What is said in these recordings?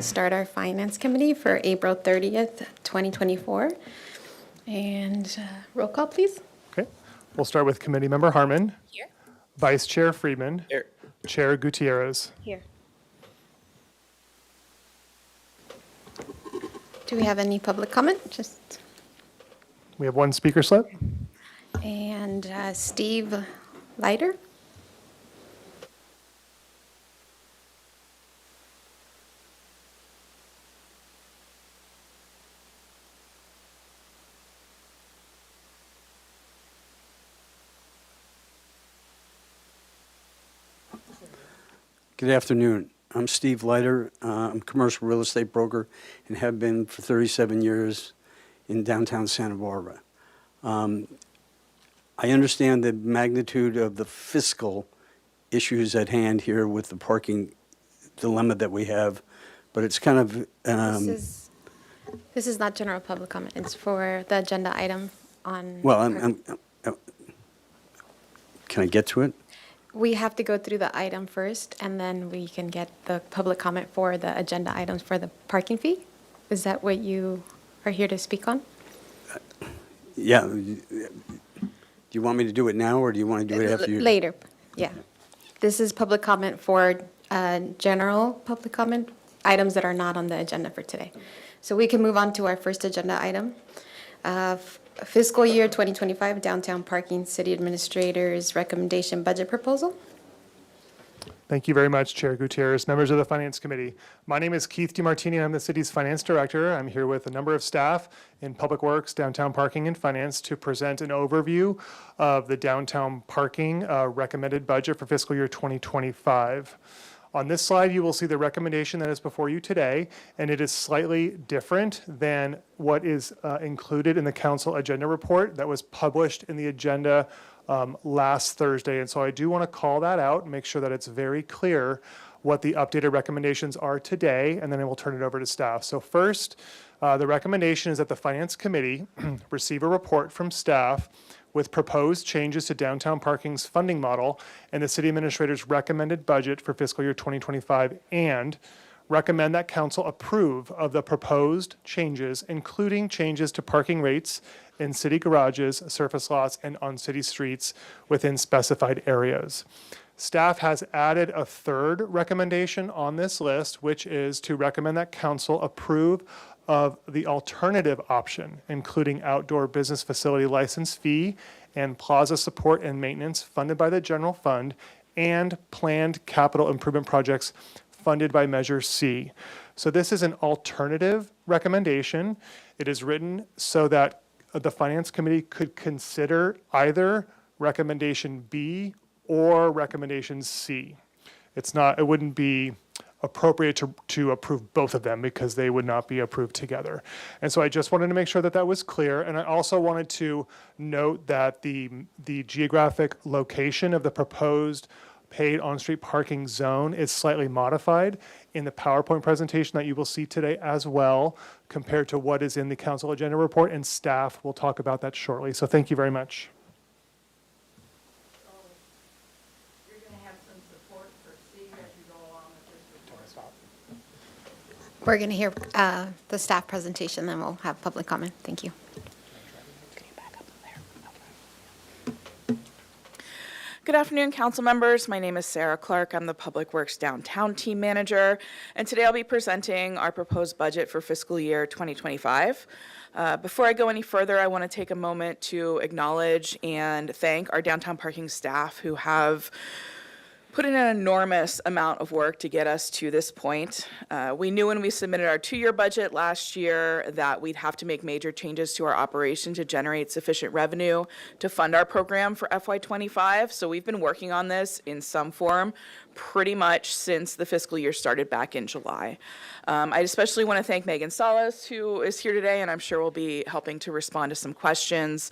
to start our Finance Committee for April 30th, 2024. And roll call, please. Okay, we'll start with Committee Member Harmon. Here. Vice Chair Friedman. Here. Chair Gutierrez. Here. Do we have any public comment? We have one speaker slip. And Steve Leiter. Good afternoon. I'm Steve Leiter. I'm a commercial real estate broker and have been for 37 years in downtown Santa Barbara. I understand the magnitude of the fiscal issues at hand here with the parking dilemma that we have, but it's kind of This is not general public comment. It's for the agenda item on. well. Can I get to it? We have to go through the item first, and then we can get the public comment for the agenda items for the parking fee? Is that what you are here to speak on? Yeah. Do you want me to do it now, or do you want to do it after you? Later, yeah. This is public comment for general public comment, items that are not on the agenda for today. So we can move on to our first agenda item. Fiscal year 2025 downtown parking city administrator's recommendation budget proposal. Thank you very much, Chair Gutierrez, members of the Finance Committee. My name is Keith DeMartini, and I'm the city's finance director. I'm here with a number of staff in Public Works, Downtown Parking, and Finance to present an overview of the downtown parking recommended budget for fiscal year 2025. On this slide, you will see the recommendation that is before you today, and it is slightly different than what is included in the council agenda report that was published in the agenda last Thursday. And so I do want to call that out and make sure that it's very clear what the updated recommendations are today, and then I will turn it over to staff. So first, the recommendation is that the Finance Committee receive a report from staff with proposed changes to downtown parking's funding model and the city administrator's recommended budget for fiscal year 2025, and recommend that council approve of the proposed changes, including changes to parking rates in city garages, surface lots, and on city streets within specified areas. Staff has added a third recommendation on this list, which is to recommend that council approve of the alternative option, including outdoor business facility license fee and plaza support and maintenance funded by the general fund, and planned capital improvement projects funded by Measure C. So this is an alternative recommendation. It is written so that the Finance Committee could consider either recommendation B or recommendation C. It wouldn't be appropriate to approve both of them because they would not be approved together. And so I just wanted to make sure that that was clear. And I also wanted to note that the geographic location of the proposed paid on-street parking zone is slightly modified in the PowerPoint presentation that you will see today as well, compared to what is in the council agenda report, and staff will talk about that shortly. So thank you very much. You're going to have some support for C as you go along with this report. We're going to hear the staff presentation, then we'll have public comment. Thank you. Good afternoon, council members. My name is Sarah Clark. I'm the Public Works Downtown Team Manager, and today I'll be presenting our proposed budget for fiscal year 2025. Before I go any further, I want to take a moment to acknowledge and thank our downtown parking staff who have put in an enormous amount of work to get us to this point. We knew when we submitted our 2-year budget last year that we'd have to make major changes to our operation to generate sufficient revenue to fund our program for FY25. So we've been working on this in some form pretty much since the fiscal year started back in July. I especially want to thank Megan Salas, who is here today, and I'm sure will be helping to respond to some questions,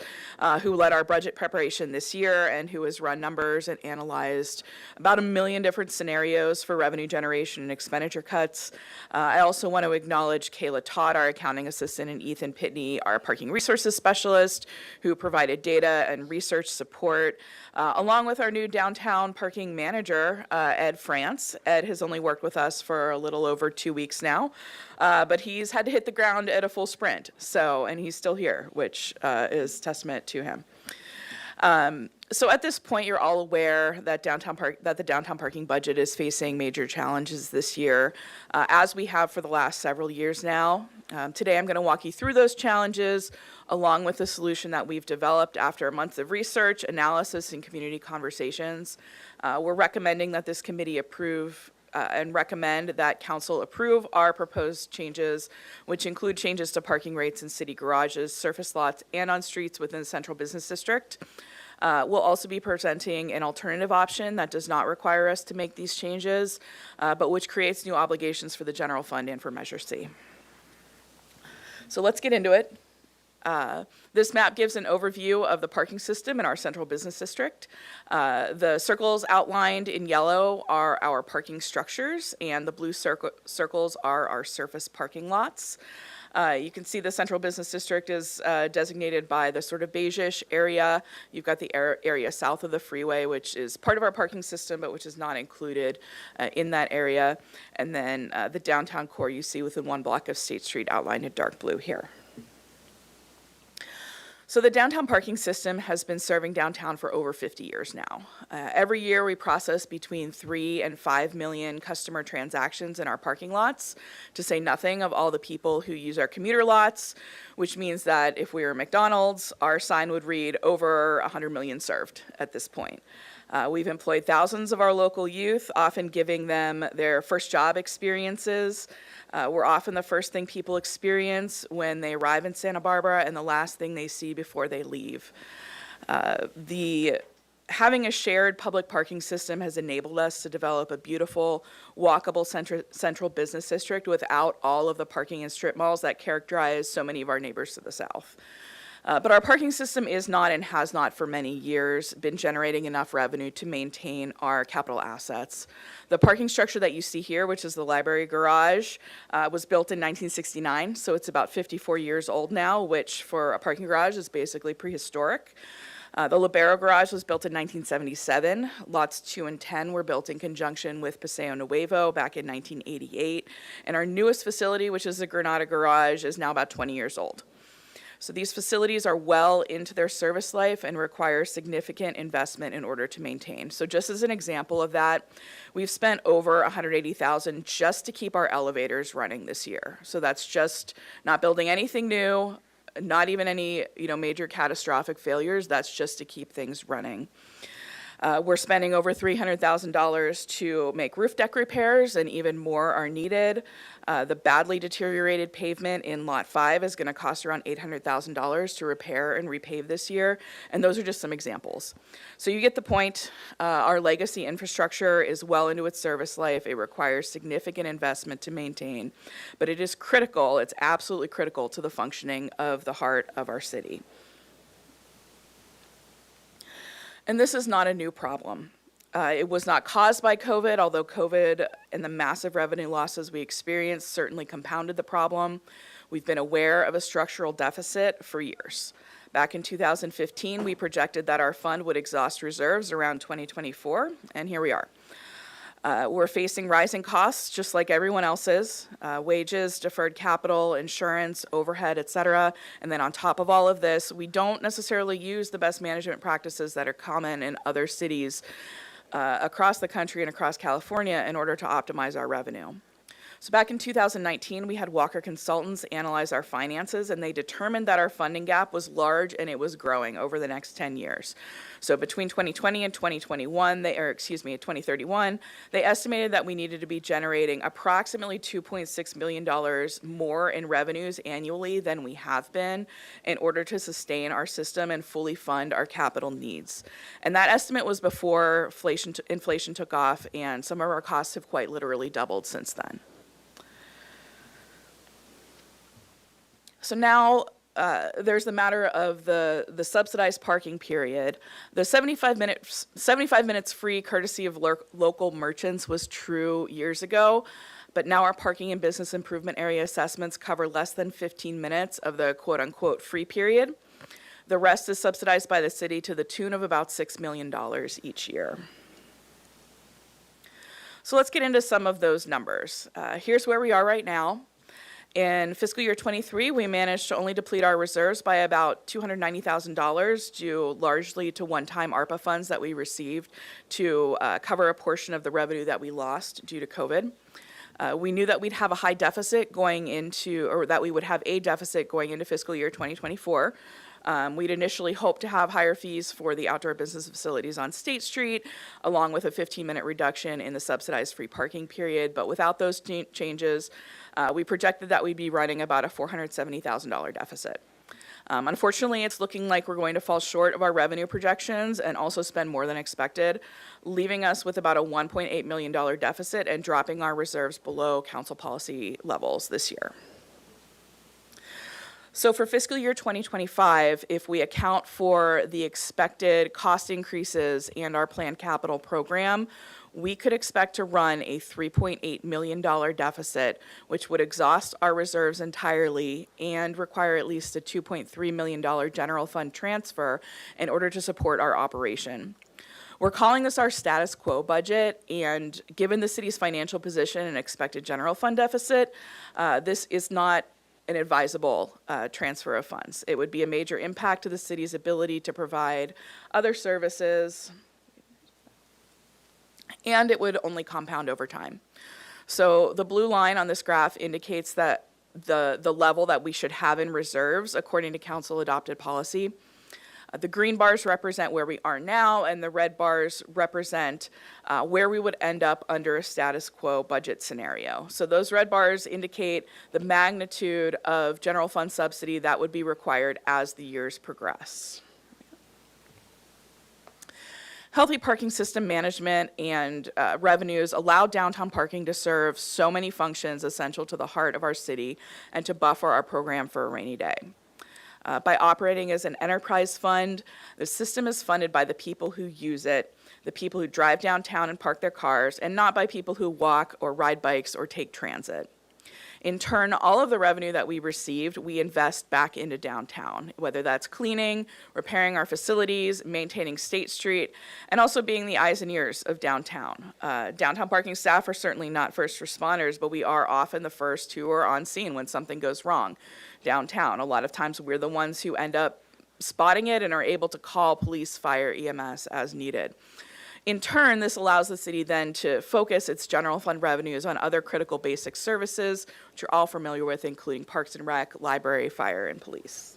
who led our budget preparation this year and who has run numbers and analyzed about about 1 million different scenarios for revenue generation and expenditure cuts. I also want to acknowledge Kayla Todd, our accounting assistant, and Ethan Pitney, our parking resources specialist, who provided data and research support, along with our new downtown parking manager, Ed France. Ed has only worked with us for a little over 2 weeks now, but he's had to hit the ground at a full sprint. And he's still here, which is testament to him. So at this point, you're all aware that the downtown parking budget is facing major challenges this year, as we have for the last several years now. Today, I'm going to walk you through those challenges, along with the solution that we've developed after months of research, analysis, and community conversations. We're recommending that this committee approve and recommend that council approve our proposed changes, which include changes to parking rates in city garages, surface lots, and on streets within the Central Business District. We'll also be presenting an alternative option that does not require us to make these changes, but which creates new obligations for the general fund and for Measure C. So let's get into it. This map gives an overview of the parking system in our Central Business District. The circles outlined in yellow are our parking structures, and the blue circles are our surface parking lots. You can see the Central Business District is designated by the sort of beige-ish area. You've got the area south of the freeway, which is part of our parking system, but which is not included in that area. And then the downtown core you see within one block of State Street outlined in dark blue here. So the downtown parking system has been serving downtown for over 50 years now. Every year we process between 3 and 5 million customer transactions in our parking lots, to say nothing of all the people who use our commuter lots, which means that if we were McDonald's, our sign would read over 100 million served at this point. We've employed thousands of our local youth, often giving them their first job experiences. We're often the first thing people experience when they arrive in Santa Barbara and the last thing they see before they leave. Having a shared public parking system has enabled us to develop a beautiful, walkable central business district without all of the parking and strip malls that characterize so many of our neighbors to the south. But our parking system is not and has not for many years been generating enough revenue to maintain our capital assets. The parking structure that you see here, which is the library garage, was built in 1969, so it's about 54 years old now, which for a parking garage is basically prehistoric. The Libero garage was built in 1977. Lots 2 and 10 were built in conjunction with Paseo Nuevo back in 1988. And our newest facility, which is the Granada garage, is now about 20 years old. So these facilities are well into their service life and require significant investment in order to maintain. So just as an example of that, we've spent over $180,000 just to keep our elevators running this year. So that's just not building anything new, not even any major catastrophic failures. That's just to keep things running. We're spending over $300,000 to make roof deck repairs, and even more are needed. The badly deteriorated pavement in Lot 5 is going to cost around $800,000 to repair and repave this year, and those are just some examples. So you get the point. Our legacy infrastructure is well into its service life. It requires significant investment to maintain, but it is critical, it's absolutely critical to the functioning of the heart of our city. And this is not a new problem. It was not caused by COVID, although COVID and the massive revenue losses we experienced certainly compounded the problem. We've been aware of a structural deficit for years. Back in 2015, we projected that our fund would exhaust reserves around 2024, and here we are. We're facing rising costs, just like everyone else is, wages, deferred capital, insurance, overhead, et cetera. And then on top of all of this, we don't necessarily use the best management practices that are common in other cities across the country and across California in order to optimize our revenue. So back in 2019, we had Walker Consultants analyze our finances, and they determined that our funding gap was large and it was growing over the next 10 years. So between 2020 and 2031, 2031, they estimated that we needed to be generating approximately $2.6 million more in revenues annually than we have been in order to sustain our system and fully fund our capital needs. And that estimate was before inflation took off, and some of our costs have quite literally doubled since then. So now there's the matter of the subsidized parking period. The 75 minutes free courtesy of local merchants was true years ago, but now our parking and business improvement area assessments cover less than 15 minutes of the quote-unquote free period. The rest is subsidized by the city to the tune of about $6 million each year. So let's get into some of those numbers. Here's where we are right now. In fiscal year 23, we managed to only deplete our reserves by about $290,000 due largely to one-time ARPA funds that we received to cover a portion of the revenue that we lost due to COVID. We knew that we'd have a high deficit going into, or that we would have a deficit going into fiscal year 2024. We'd initially hoped to have higher fees for the outdoor business facilities on State Street, along with a 15-minute reduction in the subsidized free parking period. But without those changes, we projected that we'd be running about a $470,000 deficit. Unfortunately, it's looking like we're going to fall short of our revenue projections and also spend more than expected, leaving us with about a $1.8 million deficit and dropping our reserves below council policy levels this year. So for fiscal year 2025, if we account for the expected cost increases and our planned capital program, we could expect to run a $3.8 million deficit, which would exhaust our reserves entirely and require at least a $2.3 million general fund transfer in order to support our operation. We're calling this our status quo budget, and given the city's financial position and expected general fund deficit, this is not an advisable transfer of funds. It would be a major impact to the city's ability to provide other services, and it would only compound over time. So the blue line on this graph indicates that the level that we should have in reserves according to council adopted policy. The green bars represent where we are now, and the red bars represent where we would end up under a status quo budget scenario. So those red bars indicate the magnitude of general fund subsidy that would be required as the years progress. Healthy parking system management and revenues allow downtown parking to serve so many functions essential to the heart of our city and to buffer our program for a rainy day. By operating as an enterprise fund, the system is funded by the people who use it, the people who drive downtown and park their cars, and not by people who walk or ride bikes or take transit. In turn, all of the revenue that we received, we invest back into downtown, whether that's cleaning, repairing our facilities, maintaining State Street, and also being the eyes and ears of downtown. Downtown parking staff are certainly not first responders, but we are often the first who are on scene when something goes wrong downtown. A lot of times we're the ones who end up spotting it and are able to call police, fire, EMS as needed. In turn, this allows the city then to focus its general fund revenues on other critical basic services, which you're all familiar with, including Parks and Rec, library, fire, and police.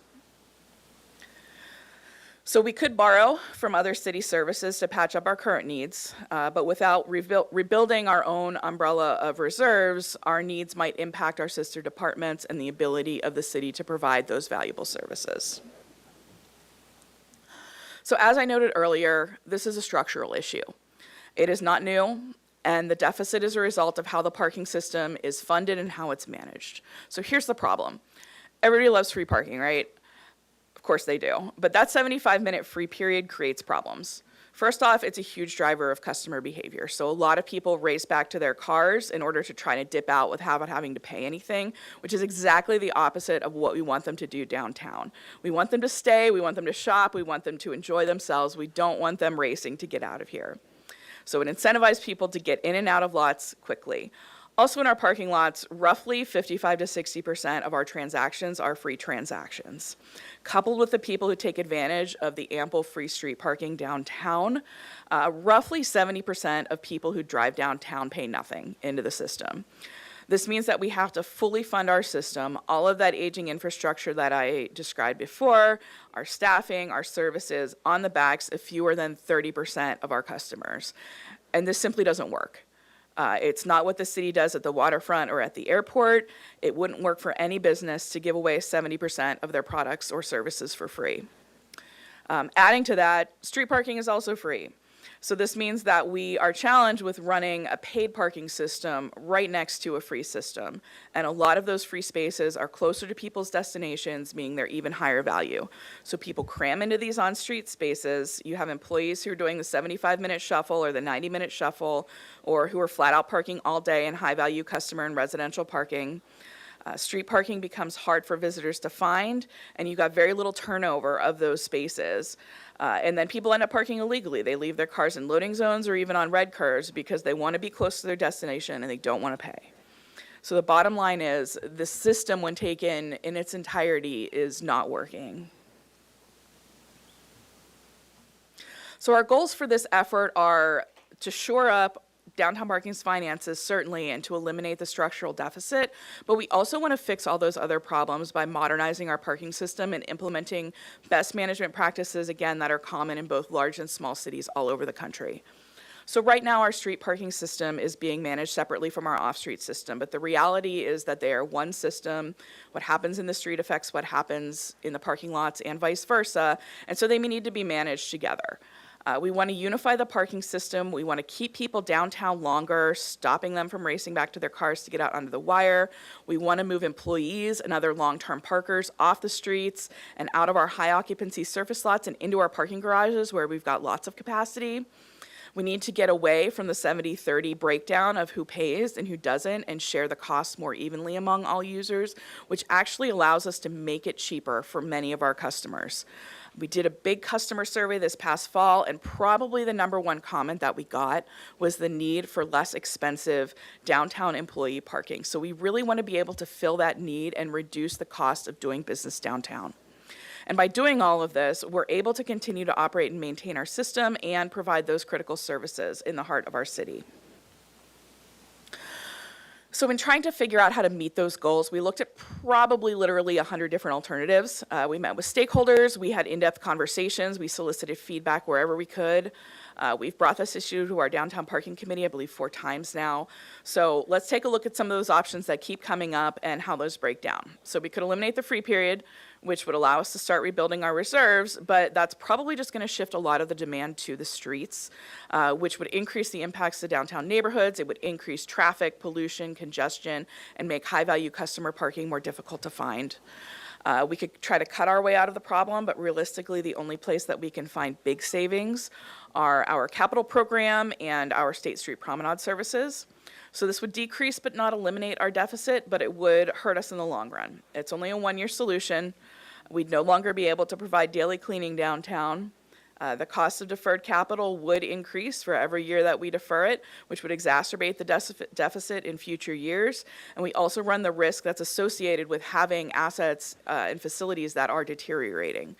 So we could borrow from other city services to patch up our current needs, but without rebuilding our own umbrella of reserves, our needs might impact our sister departments and the ability of the city to provide those valuable services. So as I noted earlier, this is a structural issue. It is not new, and the deficit is a result of how the parking system is funded and how it's managed. So here's the problem. Everybody loves free parking, right? Of course they do. But that 75-minute free period creates problems. First off, it's a huge driver of customer behavior. So a lot of people race back to their cars in order to try to dip out without having to pay anything, which is exactly the opposite of what we want them to do downtown. We want them to stay, we want them to shop, we want them to enjoy themselves. We don't want them racing to get out of here. So it incentivizes people to get in and out of lots quickly. Also in our parking lots, roughly 55 to 60% of our transactions are free transactions. Coupled with the people who take advantage of the ample free street parking downtown, roughly 70% of people who drive downtown pay nothing into the system. This means that we have to fully fund our system, all of that aging infrastructure that I described before, our staffing, our services, on the backs of fewer than 30% of our customers. And this simply doesn't work. It's not what the city does at the waterfront or at the airport. It wouldn't work for any business to give away 70% of their products or services for free. Adding to that, street parking is also free. So this means that we are challenged with running a paid parking system right next to a free system. And a lot of those free spaces are closer to people's destinations, meaning they're even higher value. So people cram into these on-street spaces. You have employees who are doing the 75-minute shuffle or the 90-minute shuffle, or who are flat out parking all day in high-value customer and residential parking. Street parking becomes hard for visitors to find, and you've got very little turnover of those spaces. And then people end up parking illegally. They leave their cars in loading zones or even on red curves because they want to be close to their destination and they don't want to pay. So the bottom line is the system, when taken in its entirety, is not working. So our goals for this effort are to shore up downtown parking's finances, certainly, and to eliminate the structural deficit, but we also want to fix all those other problems by modernizing our parking system and implementing best management practices, again, that are common in both large and small cities all over the country. So right now, our street parking system is being managed separately from our off-street system, but the reality is that they are one system. What happens in the street affects what happens in the parking lots and vice versa, and so they may need to be managed together. We want to unify the parking system. We want to keep people downtown longer, stopping them from racing back to their cars to get out under the wire. We want to move employees and other long-term parkers off the streets and out of our high-occupancy surface lots and into our parking garages where we've got lots of capacity. We need to get away from the 70-30 breakdown of who pays and who doesn't and share the costs more evenly among all users, which actually allows us to make it cheaper for many of our customers. We did a big customer survey this past fall, and probably the number one comment that we got was the need for less expensive downtown employee parking. So we really want to be able to fill that need and reduce the cost of doing business downtown. And by doing all of this, we're able to continue to operate and maintain our system and provide those critical services in the heart of our city. So in trying to figure out how to meet those goals, we looked at probably literally 100 different alternatives. We met with stakeholders, we had in-depth conversations, we solicited feedback wherever we could. We've brought this issue to our downtown parking committee, I believe 4 times now. So let's take a look at some of those options that keep coming up and how those break down. So we could eliminate the free period, which would allow us to start rebuilding our reserves, but that's probably just going to shift a lot of the demand to the streets, which would increase the impacts to downtown neighborhoods. It would increase traffic, pollution, congestion, and make high-value customer parking more difficult to find. We could try to cut our way out of the problem, but realistically, the only place that we can find big savings are our capital program and our State Street Promenade services. So this would decrease but not eliminate our deficit, but it would hurt us in the long run. It's only a one-year solution. We'd no longer be able to provide daily cleaning downtown. The cost of deferred capital would increase for every year that we defer it, which would exacerbate the deficit in future years. And we also run the risk that's associated with having assets and facilities that are deteriorating.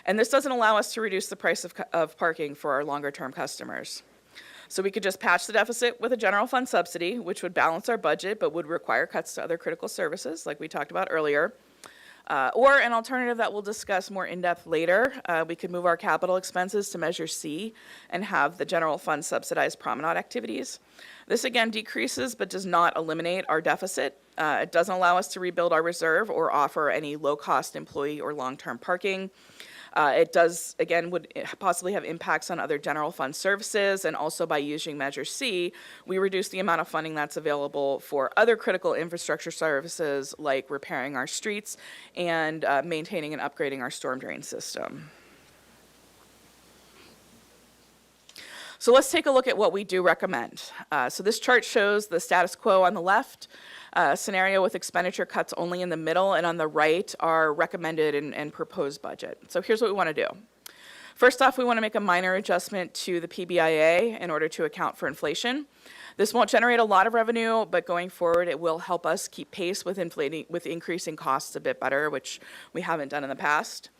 And this doesn't allow us to reduce the price of parking for our longer-term customers. So we could just patch the deficit with a general fund subsidy, which would balance our budget but would require cuts to other critical services, like we talked about earlier. Or an alternative that we'll discuss more in depth later, we could move our capital expenses to Measure C and have the general fund subsidize promenade activities. This again decreases but does not eliminate our deficit. It doesn't allow us to rebuild our reserve or offer any low-cost employee or long-term parking. It does, again, would possibly have impacts on other general fund services, and also by using Measure C, we reduce the amount of funding that's available for other critical infrastructure services like repairing our streets and maintaining and upgrading our storm drain system. So let's take a look at what we do recommend. So this chart shows the status quo on the left, scenario with expenditure cuts only in the middle, and on the right our recommended and proposed budget. So here's what we want to do. First off, we want to make a minor adjustment to the PBIA in order to account for inflation. This won't generate a lot of revenue, but going forward it will help us keep pace with increasing costs a bit better, which we haven't done in the past.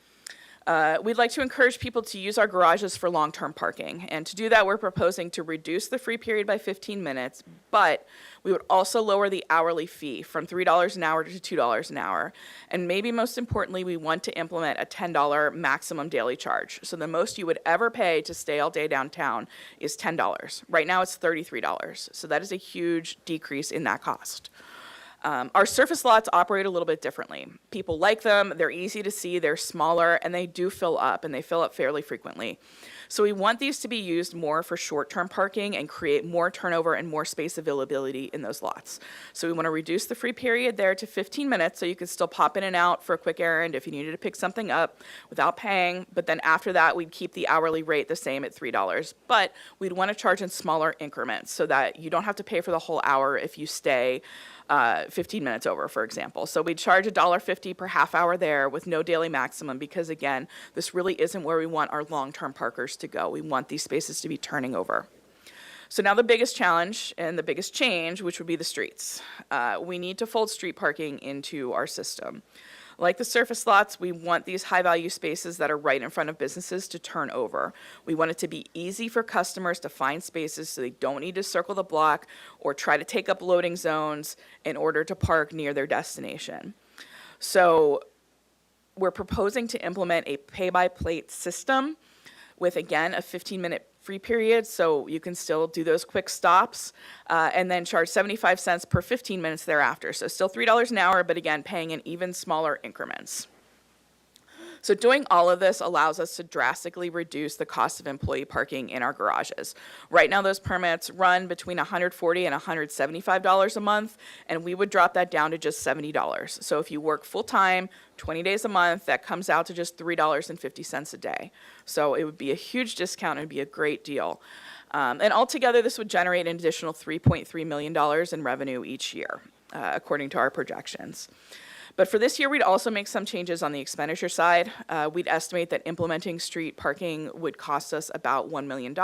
We'd like to encourage people to use our garages for long-term parking. And to do that, we're proposing to reduce the free period by 15 minutes, but we would also lower the hourly fee from $3 an hour to $2 an hour. And maybe most importantly, we want to implement a $10 maximum daily charge. So the most you would ever pay to stay all day downtown is $10. Right now it's $33. So that is a huge decrease in that cost. Our surface lots operate a little bit differently. People like them, they're easy to see, they're smaller, and they do fill up, and they fill up fairly frequently. So we want these to be used more for short-term parking and create more turnover and more space availability in those lots. So we want to reduce the free period there to 15 minutes, so you can still pop in and out for a quick errand if you needed to pick something up without paying. But then after that, we'd keep the hourly rate the same at $3. But we'd want to charge in smaller increments so that you don't have to pay for the whole hour if you stay 15 minutes over, for example. So we'd charge $1.50 per half hour there with no daily maximum because, again, this really isn't where we want our long-term parkers to go. We want these spaces to be turning over. So now the biggest challenge and the biggest change, which would be the streets. We need to fold street parking into our system. Like the surface lots, we want these high-value spaces that are right in front of businesses to turn over. We want it to be easy for customers to find spaces so they don't need to circle the block or try to take up loading zones in order to park near their destination. So we're proposing to implement a pay-by-plate system with, again, a 15-minute free period, so you can still do those quick stops, and then charge 75 cents per 15 minutes thereafter. So still $3 an hour, but again, paying in even smaller increments. So doing all of this allows us to drastically reduce the cost of employee parking in our garages. Right now, those permits run between $140 and $175 a month, and we would drop that down to just $70. So if you work full-time, 20 days a month, that comes out to just $3.50 a day. So it would be a huge discount and be a great deal. And altogether, this would generate an additional $3.3 million in revenue each year, according to our projections. But for this year, we'd also make some changes on the expenditure side. We'd estimate that implementing street parking would cost us about $1 million.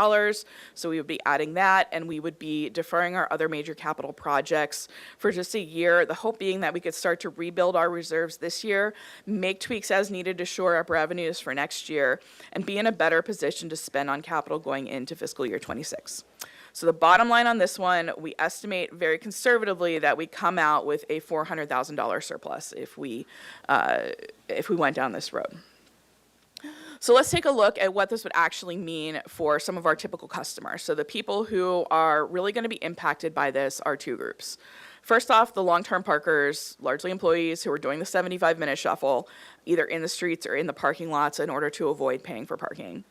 So we would be adding that, and we would be deferring our other major capital projects for just a year. The hope being that we could start to rebuild our reserves this year, make tweaks as needed to shore up revenues for next year, and be in a better position to spend on capital going into fiscal year 26. So the bottom line on this one, we estimate very conservatively that we come out with a $400,000 surplus if we went down this road. So let's take a look at what this would actually mean for some of our typical customers. So the people who are really going to be impacted by this are two groups. First off, the long-term parkers, largely employees who are doing the 75-minute shuffle, either in the streets or in the parking lots in order to avoid paying for parking.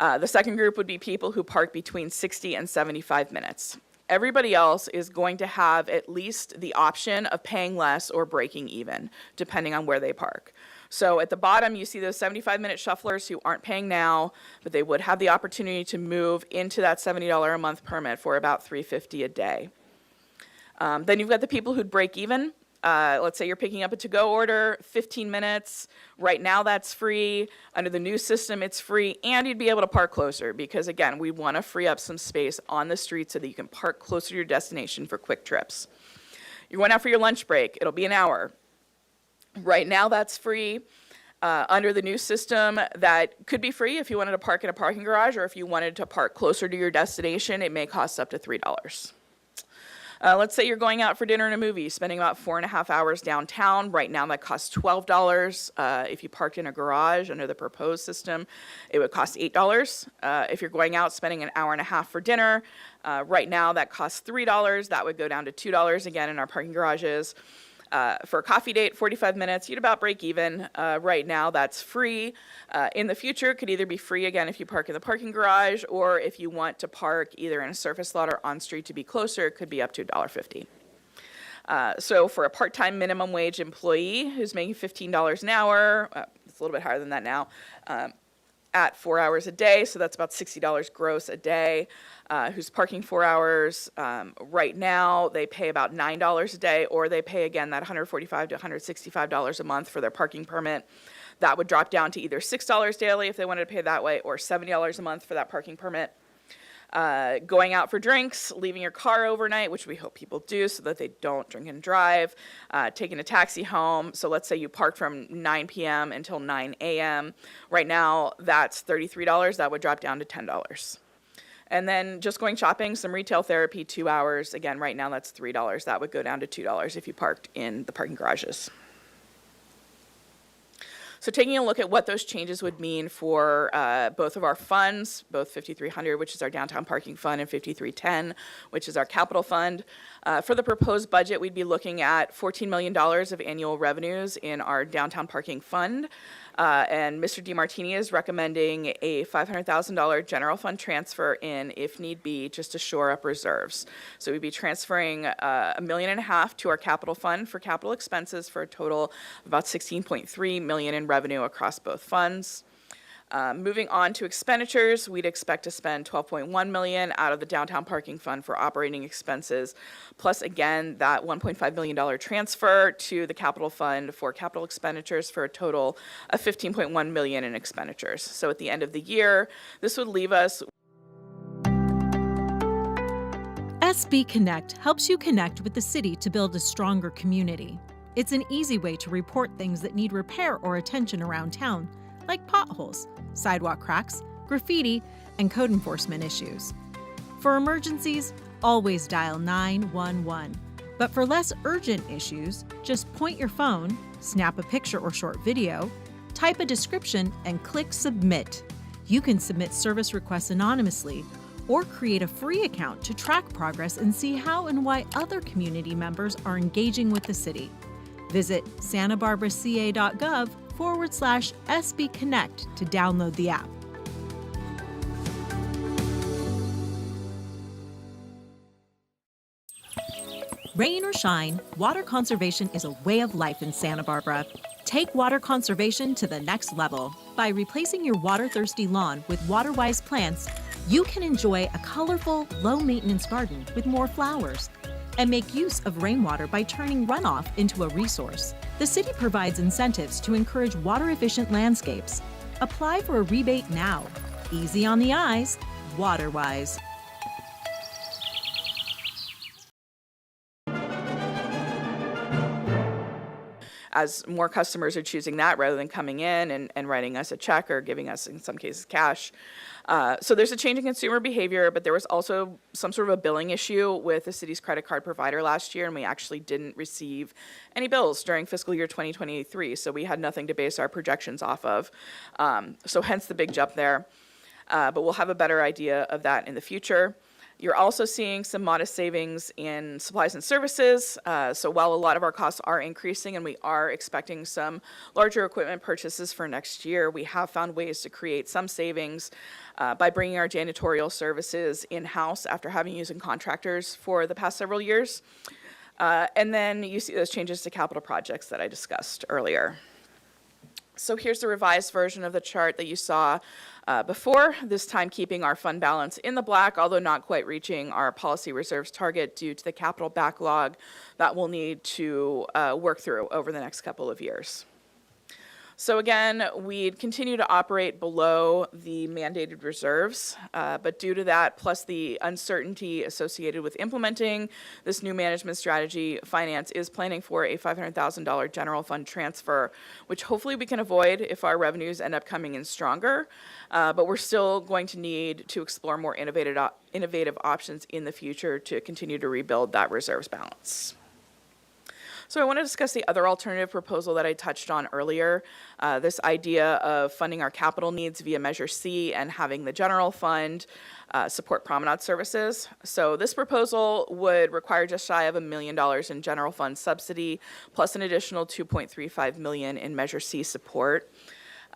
The second group would be people who park between 60 and 75 minutes. Everybody else is going to have at least the option of paying less or breaking even, depending on where they park. So at the bottom, you see those 75-minute shufflers who aren't paying now, but they would have the opportunity to move into that $70 a month permit for about $350 a day. Then you've got the people who'd break even. Let's say you're picking up a to-go order, 15 minutes. Right now, that's free. Under the new system, it's free, and you'd be able to park closer because, again, we want to free up some space on the street so that you can park closer to your destination for quick trips. You're going out for your lunch break. It'll be an hour. Right now, that's free. Under the new system, that could be free if you wanted to park in a parking garage, or if you wanted to park closer to your destination, it may cost up to $3. Let's say you're going out for dinner and a movie, spending about 4.5 hours downtown. Right now, that costs $12. If you parked in a garage under the proposed system, it would cost $8. If you're going out spending an hour and a half for dinner, right now that costs $3. That would go down to $2 again in our parking garages. For a coffee date, 45 minutes, you'd about break even. Right now, that's free. In the future, it could either be free again if you park in the parking garage, or if you want to park either in a surface lot or on street to be closer, it could be up to $1.50. So for a part-time minimum wage employee who's making $15 an hour, it's a little bit higher than that now, at 4 hours a day, so that's about $60 gross a day, who's parking 4 hours. Right now, they pay about $9 a day, or they pay, again, that $145 to $165 a month for their parking permit. That would drop down to either $6 daily if they wanted to pay that way, or $70 a month for that parking permit. Going out for drinks, leaving your car overnight, which we hope people do so that they don't drink and drive, taking a taxi home. So let's say you park from 9 p.m. until 9 a.m. Right now, that's $33. That would drop down to $10. And then just going shopping, some retail therapy, 2 hours. Again, right now, that's $3. That would go down to $2 if you parked in the parking garages. So taking a look at what those changes would mean for both of our funds, both 5300, which is our downtown parking fund, and 5310, which is our capital fund. For the proposed budget, we'd be looking at $14 million of annual revenues in our downtown parking fund. And Mr. DiMartini is recommending a $500,000 general fund transfer in, if need be, just to shore up reserves. So we'd be transferring $1.5 million to our capital fund for capital expenses for a total of about $16.3 million in revenue across both funds. Moving on to expenditures, we'd expect to spend $12.1 million out of the downtown parking fund for operating expenses, plus again that $1.5 million transfer to the capital fund for capital expenditures for a total of $15.1 million in expenditures. So at the end of the year, this would leave us. SB Connect helps you connect with the city to build a stronger community. It's an easy way to report things that need repair or attention around town, like potholes, sidewalk cracks, graffiti, and code enforcement issues. For emergencies, always dial 911. But for less urgent issues, just point your phone, snap a picture or short video, type a description, and click Submit. You can submit service requests anonymously or create a free account to track progress and see how and why other community members are engaging with the city. Visit santabarbaraca.gov/SB Connect to download the app. Rain or shine, water conservation is a way of life in Santa Barbara. Take water conservation to the next level. By replacing your water-thirsty lawn with water-wise plants, you can enjoy a colorful, low-maintenance garden with more flowers. And make use of rainwater by turning runoff into a resource. The city provides incentives to encourage water-efficient landscapes. Apply for a rebate now. Easy on the eyes, water-wise. As more customers are choosing that rather than coming in and writing us a check or giving us, in some cases, cash. So there's a change in consumer behavior, but there was also some sort of a billing issue with the city's credit card provider last year, and we actually didn't receive any bills during fiscal year 2023, so we had nothing to base our projections off of. So hence the big jump there. But we'll have a better idea of that in the future. You're also seeing some modest savings in supplies and services. So while a lot of our costs are increasing and we are expecting some larger equipment purchases for next year, we have found ways to create some savings by bringing our janitorial services in-house after having used contractors for the past several years. And then you see those changes to capital projects that I discussed earlier. So here's the revised version of the chart that you saw before, this time keeping our fund balance in the black, although not quite reaching our policy reserves target due to the capital backlog that we'll need to work through over the next couple of years. So again, we'd continue to operate below the mandated reserves, but due to that, plus the uncertainty associated with implementing this new management strategy, Finance is planning for a $500,000 general fund transfer, which hopefully we can avoid if our revenues end up coming in stronger, but we're still going to need to explore more innovative options in the future to continue to rebuild that reserves balance. So I want to discuss the other alternative proposal that I touched on earlier, this idea of funding our capital needs via Measure C and having the general fund support promenade services. So this proposal would require just shy of $1 million in general fund subsidy, plus an additional $2.35 million in Measure C support.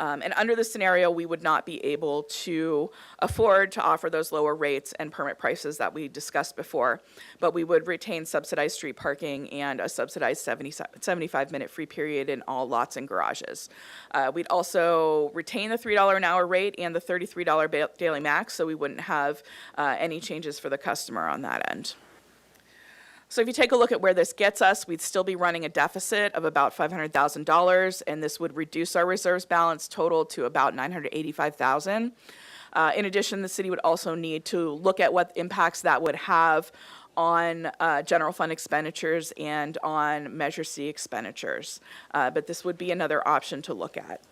And under this scenario, we would not be able to afford to offer those lower rates and permit prices that we discussed before, but we would retain subsidized street parking and a subsidized 75-minute free period in all lots and garages. We'd also retain the $3 an hour rate and the $33 daily max, so we wouldn't have any changes for the customer on that end. So if you take a look at where this gets us, we'd still be running a deficit of about $500,000, and this would reduce our reserves balance total to about $985,000. In addition, the city would also need to look at what impacts that would have on general fund expenditures and on Measure C expenditures. But this would be another option to look at.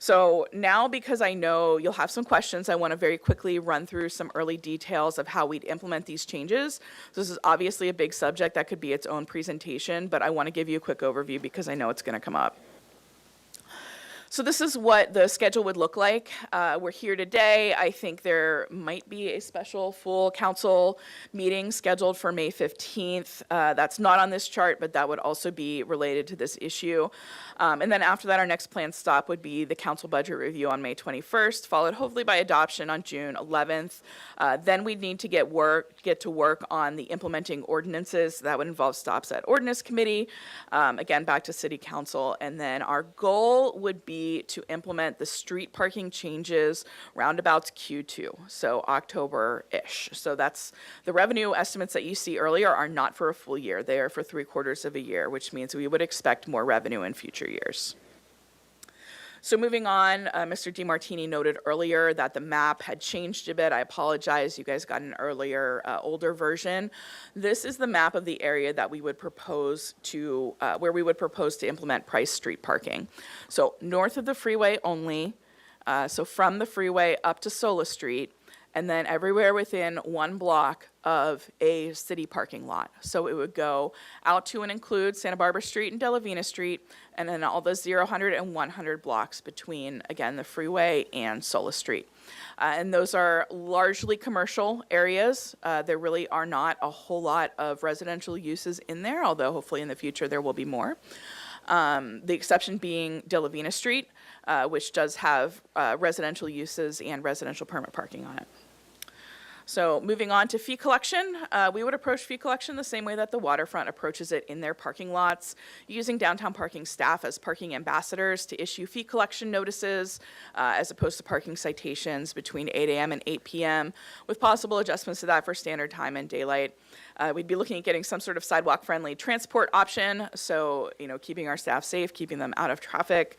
So now, because I know you'll have some questions, I want to very quickly run through some early details of how we'd implement these changes. So this is obviously a big subject that could be its own presentation, but I want to give you a quick overview because I know it's going to come up. So this is what the schedule would look like. We're here today. I think there might be a special full council meeting scheduled for May 15th. That's not on this chart, but that would also be related to this issue. And then after that, our next planned stop would be the council budget review on May 21st, followed hopefully by adoption on June 11th. Then we'd need to get to work on the implementing ordinances. That would involve stops at ordinance committee, again, back to city council. And then our goal would be to implement the street parking changes roundabouts Q2, so October-ish. So that's the revenue estimates that you see earlier are not for a full year. They are for 3/4 of a year, which means we would expect more revenue in future years. So moving on, Mr. DiMartini noted earlier that the map had changed a bit. I apologize, you guys got an earlier, older version. This is the map of the area that we would propose to, where we would propose to implement Price Street parking. So north of the freeway only, so from the freeway up to Sola Street, and then everywhere within 1 block of a city parking lot. So it would go out to and include Santa Barbara Street and Delavina Street, and then all the 0, 100, and 100 blocks between, again, the freeway and Sola Street. And those are largely commercial areas. There really are not a whole lot of residential uses in there, although hopefully in the future there will be more. The exception being Delavina Street, which does have residential uses and residential permit parking on it. So moving on to fee collection, we would approach fee collection the same way that the waterfront approaches it in their parking lots, using downtown parking staff as parking ambassadors to issue fee collection notices, as opposed to parking citations between 8 a.m. and 8 p.m., with possible adjustments to that for standard time and daylight. We'd be looking at getting some sort of sidewalk-friendly transport option, so, keeping our staff safe, keeping them out of traffic.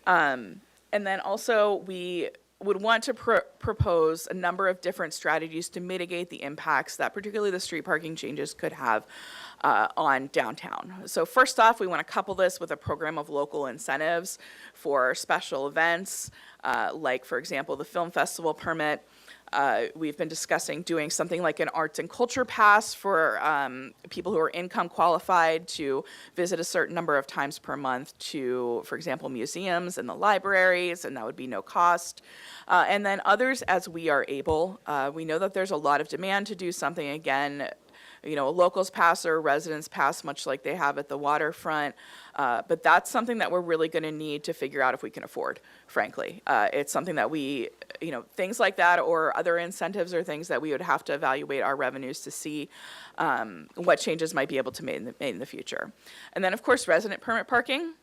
And then also, we would want to propose a number of different strategies to mitigate the impacts that particularly the street parking changes could have on downtown. So first off, we want to couple this with a program of local incentives for special events, like, for example, the film festival permit. We've been discussing doing something like an arts and culture pass for people who are income qualified to visit a certain number of times per month to, for example, museums and the libraries, and that would be no cost. And then others as we are able. We know that there's a lot of demand to do something, again, a locals pass or a residence pass, much like they have at the waterfront. But that's something that we're really going to need to figure out if we can afford, frankly. It's something that we, things like that or other incentives are things that we would have to evaluate our revenues to see what changes might be able to be made in the future. And then, of course, resident permit parking.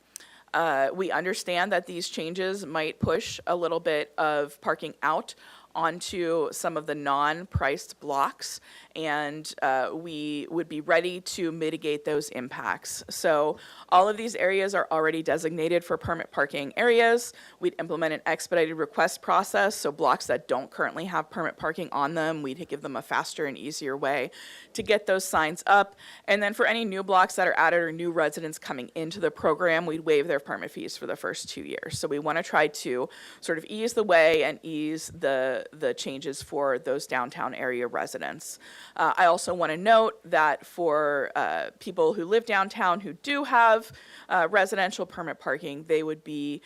We understand that these changes might push a little bit of parking out onto some of the non-priced blocks, and we would be ready to mitigate those impacts. So all of these areas are already designated for permit parking areas. We'd implement an expedited request process, so blocks that don't currently have permit parking on them, we'd give them a faster and easier way to get those signs up. And then for any new blocks that are added or new residents coming into the program, we'd waive their permit fees for the first 2 years. So we want to try to sort of ease the way and ease the changes for those downtown area residents. I also want to note that for people who live downtown who do have residential permit parking, they would be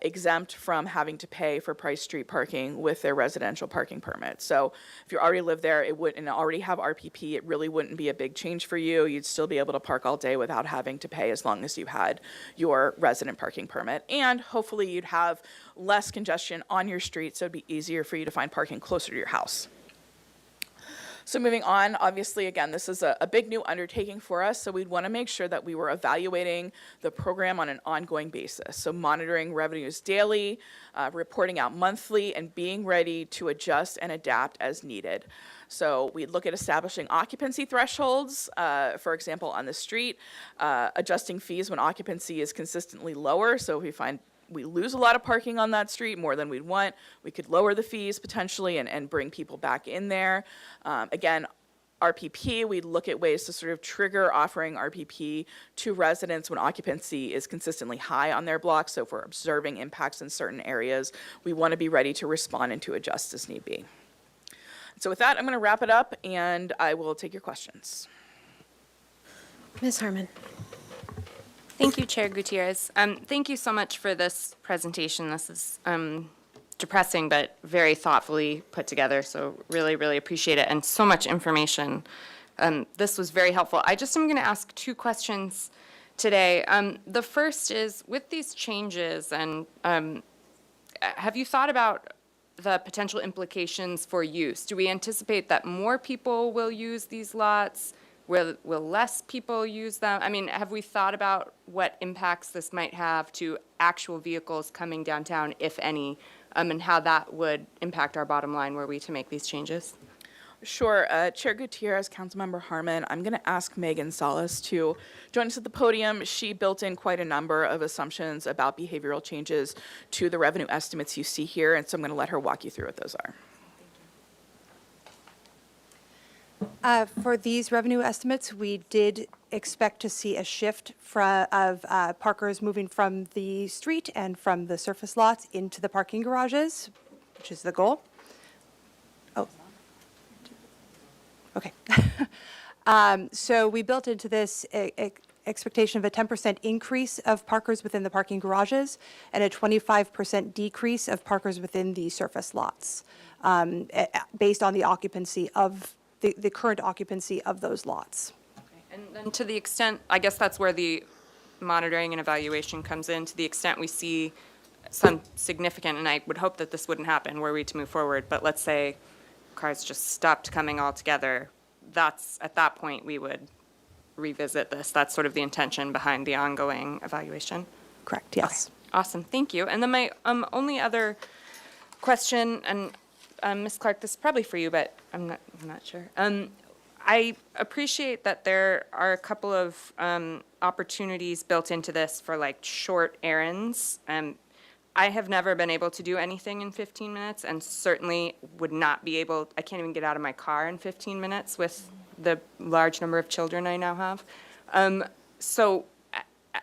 exempt from having to pay for Price Street parking with their residential parking permit. So if you already live there, and already have RPP, it really wouldn't be a big change for you. You'd still be able to park all day without having to pay as long as you had your resident parking permit. And hopefully you'd have less congestion on your street, so it'd be easier for you to find parking closer to your house. So moving on, obviously, again, this is a big new undertaking for us, so we'd want to make sure that we were evaluating the program on an ongoing basis. So monitoring revenues daily, reporting out monthly, and being ready to adjust and adapt as needed. So we'd look at establishing occupancy thresholds, for example, on the street, adjusting fees when occupancy is consistently lower. So if we find we lose a lot of parking on that street, more than we'd want, we could lower the fees potentially and bring people back in there. Again, RPP, we'd look at ways to sort of trigger offering RPP to residents when occupancy is consistently high on their block. So if we're observing impacts in certain areas, we want to be ready to respond and to adjust as need be. So with that, I'm going to wrap it up, and I will take your questions. Ms. Harmon. Thank you, Chair Gutierrez. Thank you so much for this presentation. This is depressing, but very thoughtfully put together, so really, really appreciate it, and so much information. This was very helpful. I just am going to ask two questions today. The first is, with these changes, and have you thought about the potential implications for use? Do we anticipate that more people will use these lots? Will less people use them? I mean, have we thought about what impacts this might have to actual vehicles coming downtown, if any, and how that would impact our bottom line were we to make these changes? Sure. Chair Gutierrez, Councilmember Harmon, I'm going to ask Megan Salas to join us at the podium. She built in quite a number of assumptions about behavioral changes to the revenue estimates you see here, and so I'm going to let her walk you through what those are. For these revenue estimates, we did expect to see a shift of parkers moving from the street and from the surface lots into the parking garages, which is the goal. Oh, okay. So we built into this expectation of a 10% increase of parkers within the parking garages and a 25% decrease of parkers within the surface lots, based on the occupancy of the current occupancy of those lots. And then to the extent, I guess that's where the monitoring and evaluation comes in, to the extent we see some significant, and I would hope that this wouldn't happen were we to move forward, but let's say cars just stopped coming altogether, that's, at that point, we would revisit this. That's sort of the intention behind the ongoing evaluation. Correct, yes. Okay. Awesome, thank you. And then my only other question, and Ms. Clark, this is probably for you, but I'm not sure. I appreciate that there are a couple of opportunities built into this for like short errands. I have never been able to do anything in 15 minutes, and certainly would not be able, I can't even get out of my car in 15 minutes with the large number of children I now have. So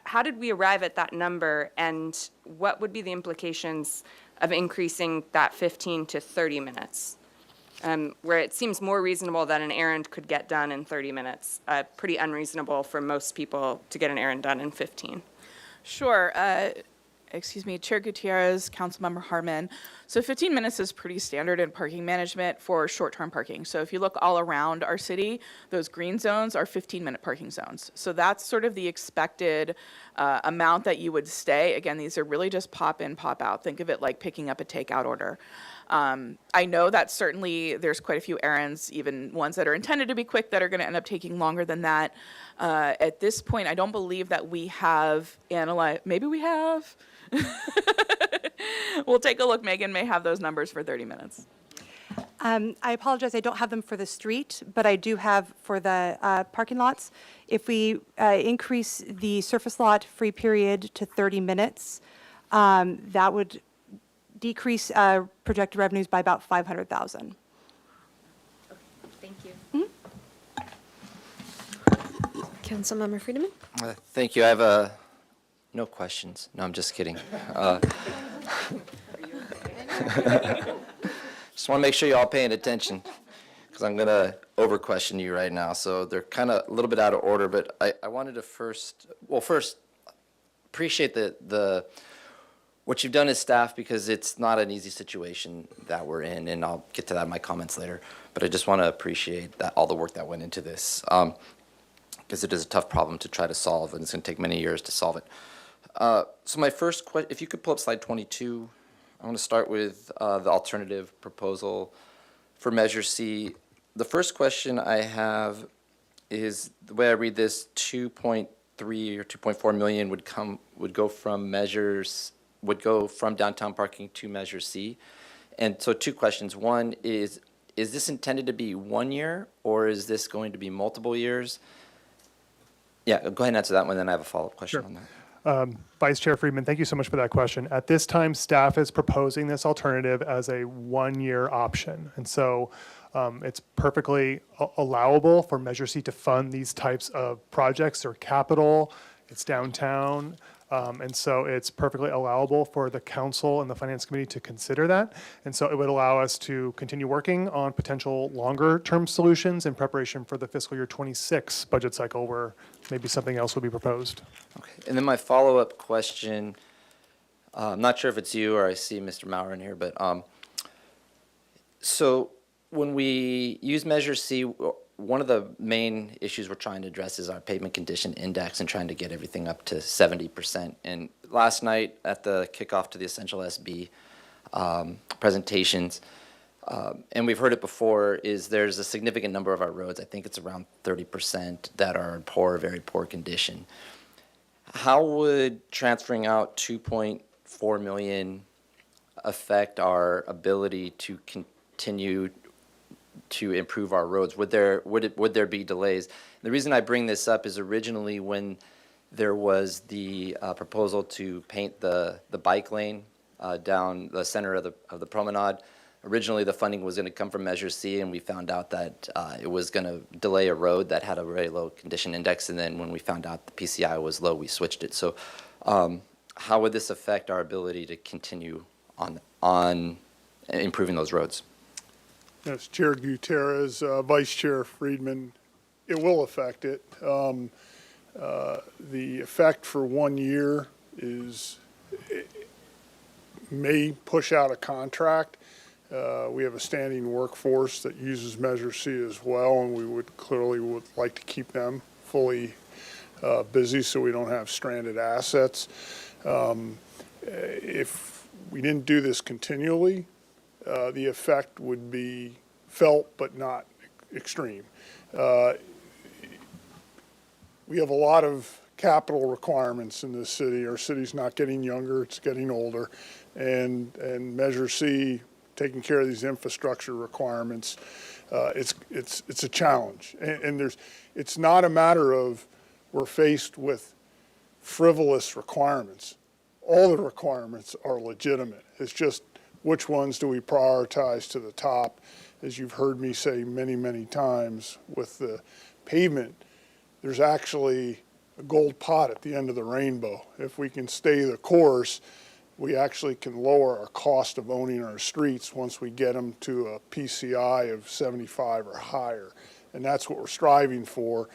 how did we arrive at that number, and what would be the implications of increasing that 15 to 30 minutes? Where it seems more reasonable that an errand could get done in 30 minutes, pretty unreasonable for most people to get an errand done in 15. Sure. Excuse me, Chair Gutierrez, Councilmember Harmon. So 15 minutes is pretty standard in parking management for short-term parking. So if you look all around our city, those green zones are 15-minute parking zones. So that's sort of the expected amount that you would stay. Again, these are really just pop in, pop out. Think of it like picking up a takeout order. I know that certainly there's quite a few errands, even ones that are intended to be quick, that are going to end up taking longer than that. At this point, I don't believe that we have analyzed, maybe we have. We'll take a look. Megan may have those numbers for 30 minutes. I apologize, I don't have them for the street, but I do have for the parking lots. If we increase the surface lot free period to 30 minutes, that would decrease projected revenues by about $500,000. Thank you. Councilmember Friedemann? Thank you. I have no questions. No, I'm just kidding. Just want to make sure you're all paying attention, because I'm going to over-question you right now. So they're kind of a little bit out of order, but I wanted to first appreciate the what you've done as staff, because it's not an easy situation that we're in, and I'll get to that in my comments later. But I just want to appreciate that all the work that went into this, because it is a tough problem to try to solve, and it's going to take many years to solve it. So my first question, if you could pull up slide 22, I want to start with the alternative proposal for Measure C. The first question I have is, the way I read this, 2.3 or 2.4 million would go from downtown parking to Measure C. And so two questions. One is this intended to be 1 year, or is this going to be multiple years? Yeah, go ahead and answer that one, then I have a follow-up question Sure. on that. Vice Chair Friedman, thank you so much for that question. At this time, staff is proposing this alternative as a 1-year option. And so it's perfectly allowable for Measure C to fund these types of projects or capital. It's downtown. And so it's perfectly allowable for the council and the finance committee to consider that. And so it would allow us to continue working on potential longer-term solutions in preparation for the fiscal year 26 budget cycle where maybe something else will be proposed. Okay. And then my follow-up question, I'm not sure if it's you or I see Mr. Maurer in here, but so when we use Measure C, one of the main issues we're trying to address is our pavement condition index and trying to get everything up to 70%. And last night at the kickoff to the Essential SB presentations, and we've heard it before, is there's a significant number of our roads, I think it's around 30%, that are in poor, very poor condition. How would transferring out 2.4 million affect our ability to continue to improve our roads? Would there be delays? The reason I bring this up is originally when there was the proposal to paint the bike lane down the center of the promenade. Originally, the funding was going to come from Measure C, and we found out that it was going to delay a road that had a very low condition index. And then when we found out the PCI was low, we switched it. So, how would this affect our ability to continue on improving those roads? Yes, Chair Gutierrez, Vice Chair Friedman, it will affect it. The effect for 1 year may push out a contract. We have a standing workforce that uses Measure C as well, and we would like to keep them fully busy so we don't have stranded assets. If we didn't do this continually, the effect would be felt but not extreme. We have a lot of capital requirements in this city. Our city's not getting younger, it's getting older. And Measure C, taking care of these infrastructure requirements, it's a challenge. And it's not a matter of we're faced with frivolous requirements. All the requirements are legitimate. It's just which ones do we prioritize to the top? As you've heard me say many, many times with the pavement, there's actually a gold pot at the end of the rainbow. If we can stay the course, we actually can lower our cost of owning our streets once we get them to a PCI of 75 or higher. And that's what we're striving for.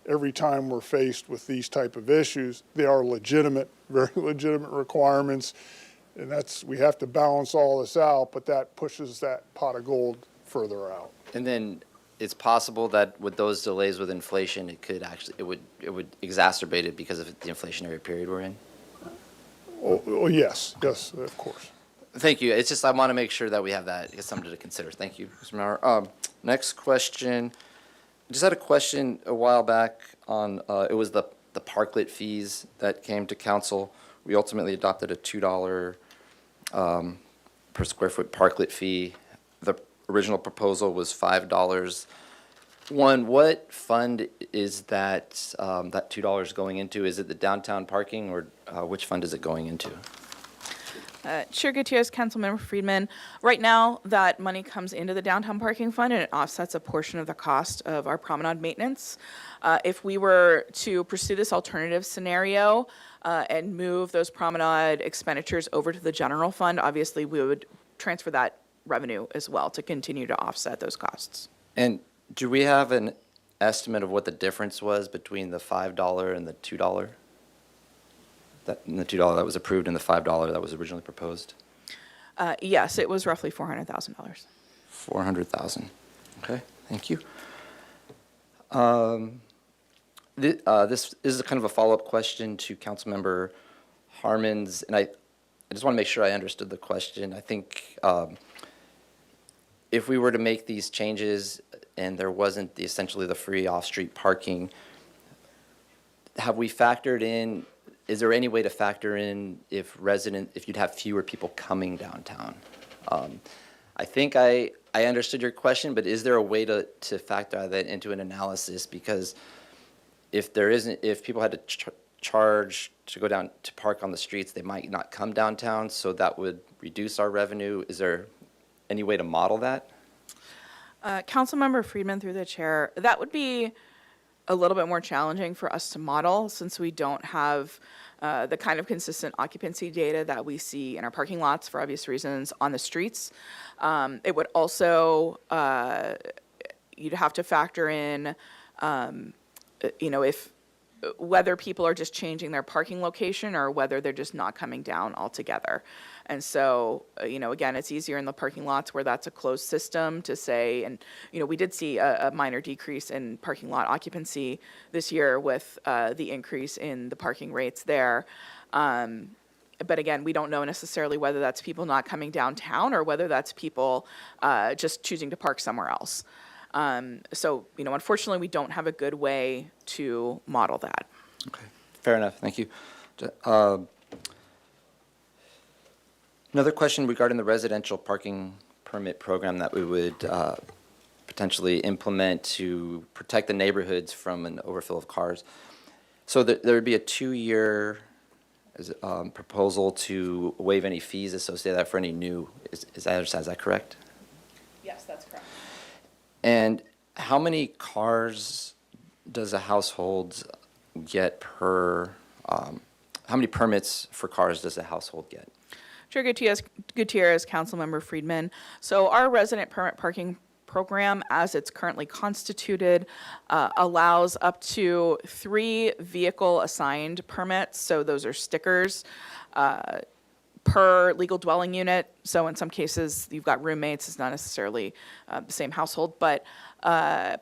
Every time we're faced with these type of issues, they are legitimate, very legitimate requirements. And we have to balance all this out, but that pushes that pot of gold further out. And then it's possible that with those delays with inflation, it would exacerbate it because of the inflationary period we're in. Oh, yes, of course. Thank you. It's just I want to make sure that we have that as something to consider. Thank you, Mr. Maurer. Next question. I just had a question a while back on it was the parklet fees that came to council. We ultimately adopted a $2 per square foot parklet fee. The original proposal was $5. One, what fund is that $2 going into? Is it the downtown parking, or which fund is it going into? Chair Gutierrez, Councilmember Friedman, right now that money comes into the downtown parking fund and it offsets a portion of the cost of our promenade maintenance. If we were to pursue this alternative scenario and move those promenade expenditures over to the general fund, obviously we would transfer that revenue as well to continue to offset those costs. And do we have an estimate of what the difference was between the $5 and the $2? The $2 that was approved and the $5 that was originally proposed? Yes, it was roughly $400,000. $400,000. Okay, thank you. This is kind of a follow-up question to Councilmember Harmon's, and I just want to make sure I understood the question. I think if we were to make these changes and there wasn't essentially the free off-street parking, have we factored in? Is there any way to factor in if you'd have fewer people coming downtown? I think I understood your question, but is there a way to factor that into an analysis? Because if people had to charge to go down to park on the streets, they might not come downtown, so that would reduce our revenue. Is there any way to model that? Councilmember Friedman, through the chair, that would be a little bit more challenging for us to model since we don't have the kind of consistent occupancy data that we see in our parking lots for obvious reasons on the streets. It would also, you'd have to factor in, if whether people are just changing their parking location or whether they're just not coming down altogether. And so, again, it's easier in the parking lots where that's a closed system to say, and, we did see a minor decrease in parking lot occupancy this year with the increase in the parking rates there. But again, we don't know necessarily whether that's people not coming downtown or whether that's people just choosing to park somewhere else. So, unfortunately, we don't have a good way to model that. Okay, fair enough, thank you. Another question regarding the residential parking permit program that we would potentially implement to protect the neighborhoods from an overfill of cars. So there would be a 2-year proposal to waive any fees associated with that for any new, is that correct? Yes, that's correct. And how many cars does a household get per, how many permits for cars does a household get? Chair Gutierrez, Councilmember Friedman. So our resident permit parking program, as it's currently constituted, allows up to 3 vehicle assigned permits. So those are stickers per legal dwelling unit. So in some cases, you've got roommates, it's not necessarily the same household, but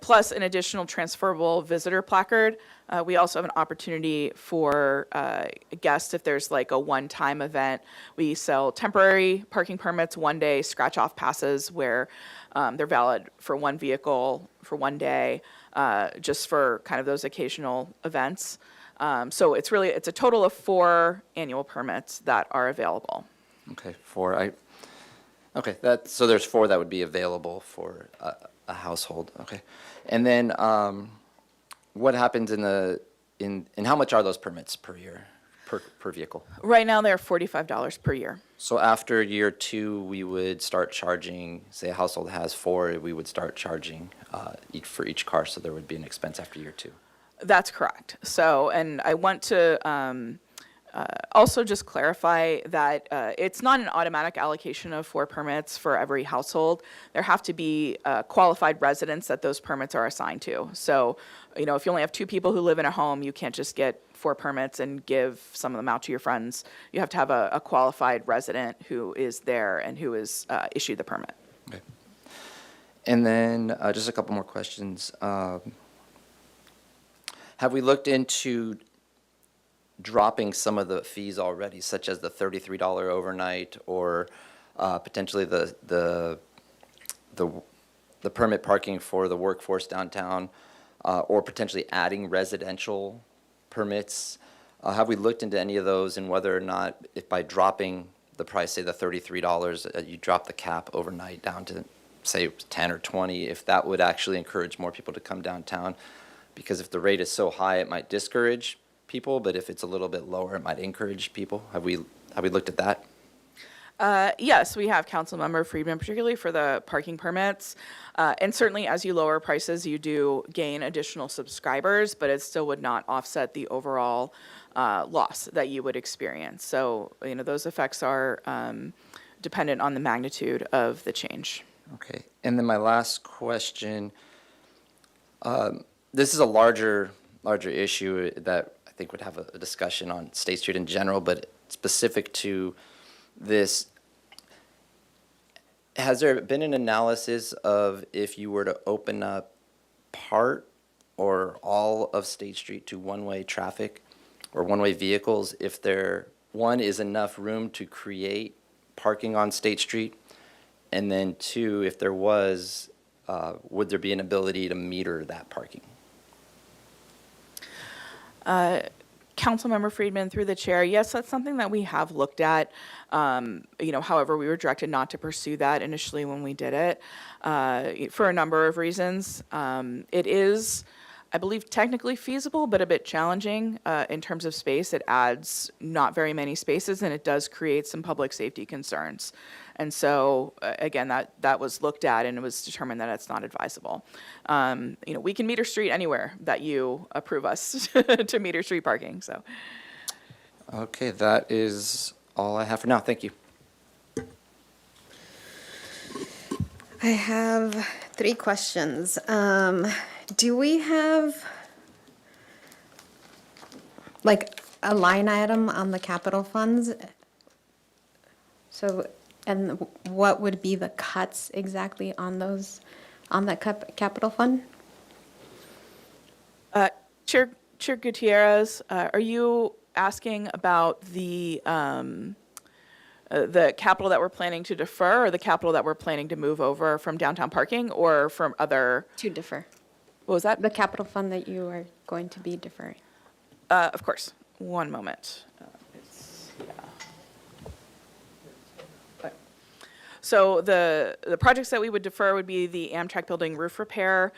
plus an additional transferable visitor placard. We also have an opportunity for guests if there's like a one-time event. We sell temporary parking permits, 1-day scratch-off passes where they're valid for 1 vehicle for 1 day, just for kind of those occasional events. So it's a total of 4 annual permits that are available. Okay, 4. So there's 4 that would be available for a household. Okay, and then what happens in how much are those permits per year, per vehicle? Right now, they're $45 per year. So after year 2, we would start charging. Say a household has 4, we would start charging for each car. So there would be an expense after year 2. That's correct. So, and I want to also just clarify that it's not an automatic allocation of 4 permits for every household. There have to be qualified residents that those permits are assigned to. So, if you only have 2 people who live in a home, you can't just get 4 permits and give some of them out to your friends. You have to have a qualified resident who is there and who is issued the permit. Okay. And then just a couple more questions. Have we looked into dropping some of the fees already, such as the $33 overnight, or potentially the permit parking for the workforce downtown, or potentially adding residential permits? Have we looked into any of those, and whether or not, if by dropping the price, say the $33, you drop the cap overnight down to, say, 10 or 20, if that would actually encourage more people to come downtown? Because if the rate is so high, it might discourage people, but if it's a little bit lower, it might encourage people. Have we looked at that? Yes, we have, Councilmember Friedman, particularly for the parking permits. And certainly as you lower prices, you do gain additional subscribers, but it still would not offset the overall loss that you would experience. So, those effects are dependent on the magnitude of the change. Okay. And then my last question, this is a larger issue that I think would have a discussion on State Street in general, but specific to this. Has there been an analysis of if you were to open up part or all of State Street to one-way traffic or one-way vehicles, if there, one, is enough room to create parking on State Street, and then 2, if there was, would there be an ability to meter that parking? Councilmember Friedman, through the chair, yes, that's something that we have looked at. However, we were directed not to pursue that initially when we did it for a number of reasons. It is, I believe, technically feasible, but a bit challenging in terms of space. It adds not very many spaces, and it does create some public safety concerns. And so, again, that was looked at, and it was determined that it's not advisable. We can meter street anywhere that you approve us to meter street parking. So, Okay, that is all I have for now. Thank you. I have 3 questions. Do we have like a line item on the capital funds? So, and what would be the cuts exactly on those, on that capital fund? Chair Gutierrez, are you asking about the capital that we're planning to defer, or the capital that we're planning to move over from downtown parking, or from other, To defer. what was that? The capital fund that you are going to be deferring. Of course. One moment. So the projects that we would defer would be the Amtrak building roof repair,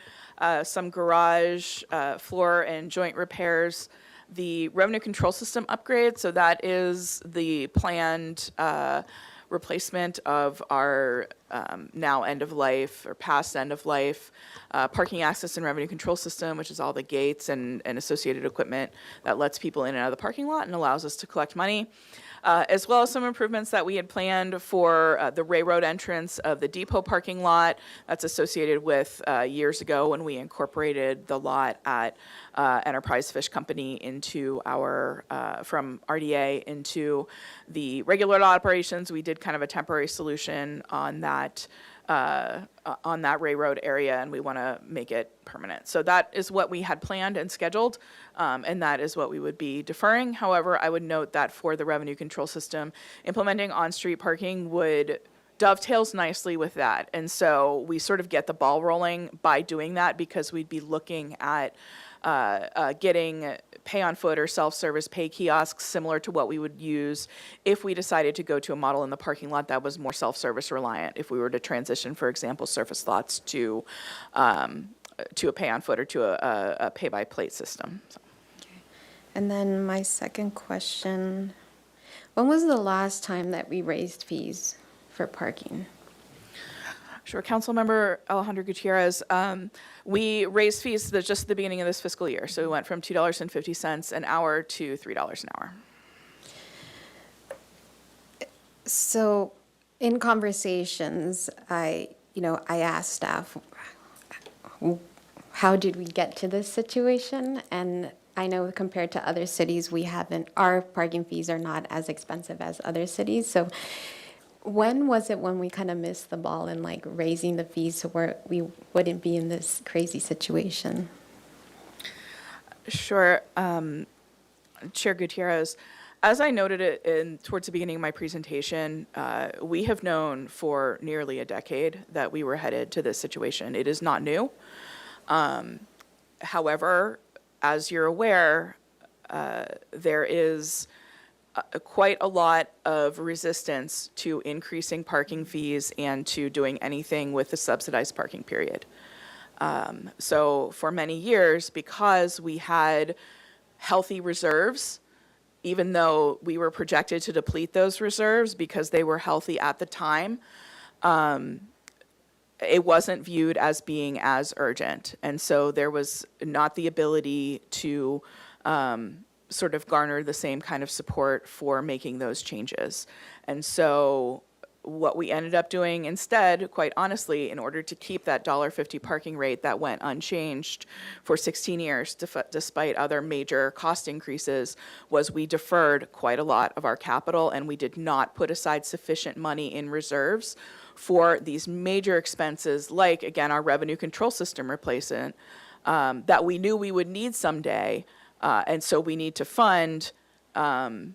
some garage floor and joint repairs, the revenue control system upgrade. So that is the planned replacement of our now end of life or past end of life parking access and revenue control system, which is all the gates and associated equipment that lets people in and out of the parking lot and allows us to collect money. As well as some improvements that we had planned for the Ray Road entrance of the depot parking lot. That's associated with years ago when we incorporated the lot at Enterprise Fish Company into our, from RDA into the regular lot operations. We did kind of a temporary solution on that Ray Road area, and we want to make it permanent. So that is what we had planned and scheduled, and that is what we would be deferring. However, I would note that for the revenue control system, implementing on-street parking would dovetails nicely with that. And so we sort of get the ball rolling by doing that, because we'd be looking at getting pay on foot or self-service pay kiosks similar to what we would use if we decided to go to a model in the parking lot that was more self-service reliant. If we were to transition, for example, surface lots to a pay on foot or to a pay by plate system. So. And then my second question, when was the last time that we raised fees for parking? Sure, Councilmember Alejandro Gutierrez. We raised fees just at the beginning of this fiscal year. So we went from $2.50 an hour to $3 an hour. So in conversations, I asked staff, how did we get to this situation? And I know compared to other cities, our parking fees are not as expensive as other cities. So when was it when we kind of missed the ball in like raising the fees so we wouldn't be in this crazy situation? Sure, Chair Gutierrez. As I noted it towards the beginning of my presentation, we have known for nearly a decade that we were headed to this situation. It is not new. However, as you're aware, there is quite a lot of resistance to increasing parking fees and to doing anything with the subsidized parking period. So for many years, because we had healthy reserves, even though we were projected to deplete those reserves because they were healthy at the time, it wasn't viewed as being as urgent. And so there was not the ability to sort of garner the same kind of support for making those changes. And so what we ended up doing instead, quite honestly, in order to keep that $1.50 parking rate that went unchanged for 16 years, despite other major cost increases, was we deferred quite a lot of our capital, and we did not put aside sufficient money in reserves for these major expenses, like, again, our revenue control system replacement, that we knew we would need someday. And so we need to fund, in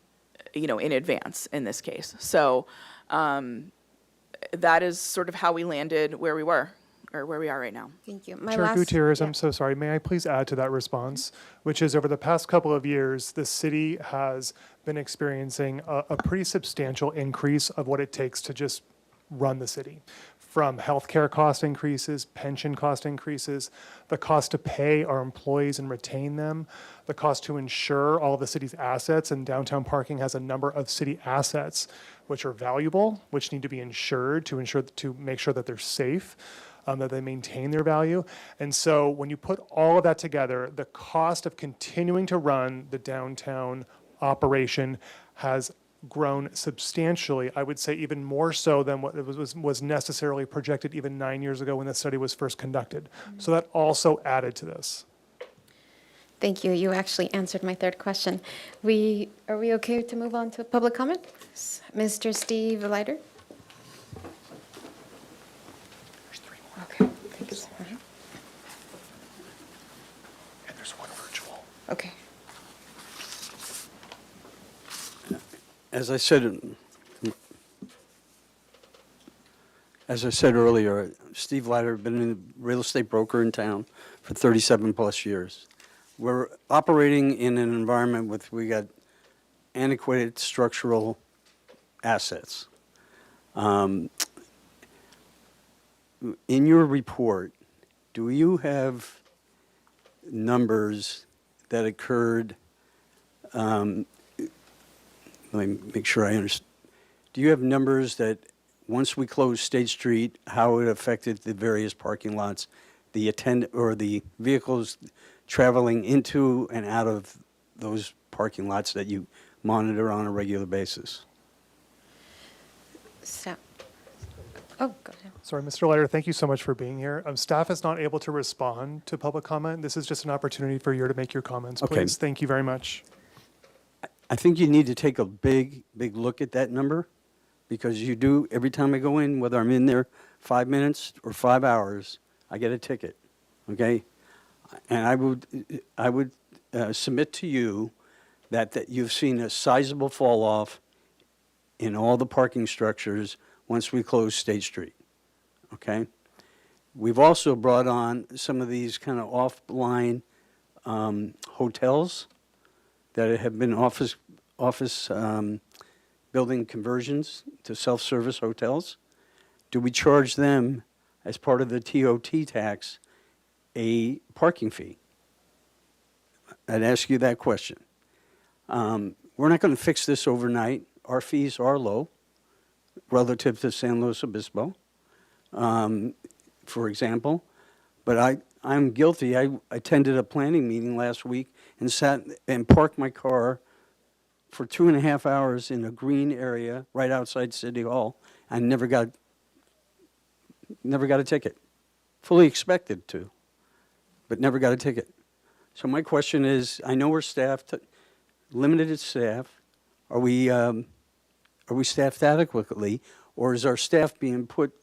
advance in this case. So that is sort of how we landed where we were, or where we are right now. Thank you. Chair Gutierrez, yeah. I'm so sorry. May I please add to that response, which is over the past couple of years, the city has been experiencing a pretty substantial increase of what it takes to just run the city. From healthcare cost increases, pension cost increases, the cost to pay our employees and retain them, the cost to insure all of the city's assets, and downtown parking has a number of city assets which are valuable, which need to be insured to make sure that they're safe, that they maintain their value. And so when you put all of that together, the cost of continuing to run the downtown operation has grown substantially. I would say even more so than what was necessarily projected even 9 years ago when the study was first conducted. So that also added to this. Thank you. You actually answered my third question. Are we okay to move on to public comment? Mr. Steve Leiter? Okay. Thanks. And there's one virtual. Okay. As I said earlier, Steve Leiter, been a real estate broker in town for 37 plus years. We're operating in an environment with, we got antiquated structural assets. In your report, do you have numbers that occurred, let me make sure I understand. Do you have numbers that once we closed State Street, how it affected the various parking lots, the the vehicles traveling into and out of those parking lots that you monitor on a regular basis? So, oh, go ahead. Sorry, Mr. Leiter, thank you so much for being here. Staff is not able to respond to public comment. This is just an opportunity for you to make your comments, Okay. please. Thank you very much. I think you need to take a big look at that number, because you do, every time I go in, whether I'm in there 5 minutes or 5 hours, I get a ticket, okay? And I would submit to you that you've seen a sizable fall off in all the parking structures once we close State Street, okay? We've also brought on some of these kind of offline hotels that have been office building conversions to self-service hotels. Do we charge them, as part of the TOT tax, a parking fee? I'd ask you that question. We're not going to fix this overnight. Our fees are low relative to San Luis Obispo, for example. But I'm guilty. I attended a planning meeting last week and sat and parked my car for 2.5 hours in a green area right outside City Hall. I never got a ticket. Fully expected to, but never got a ticket. So my question is, I know we're staffed, limited staff. Are we staffed adequately, or is our staff being put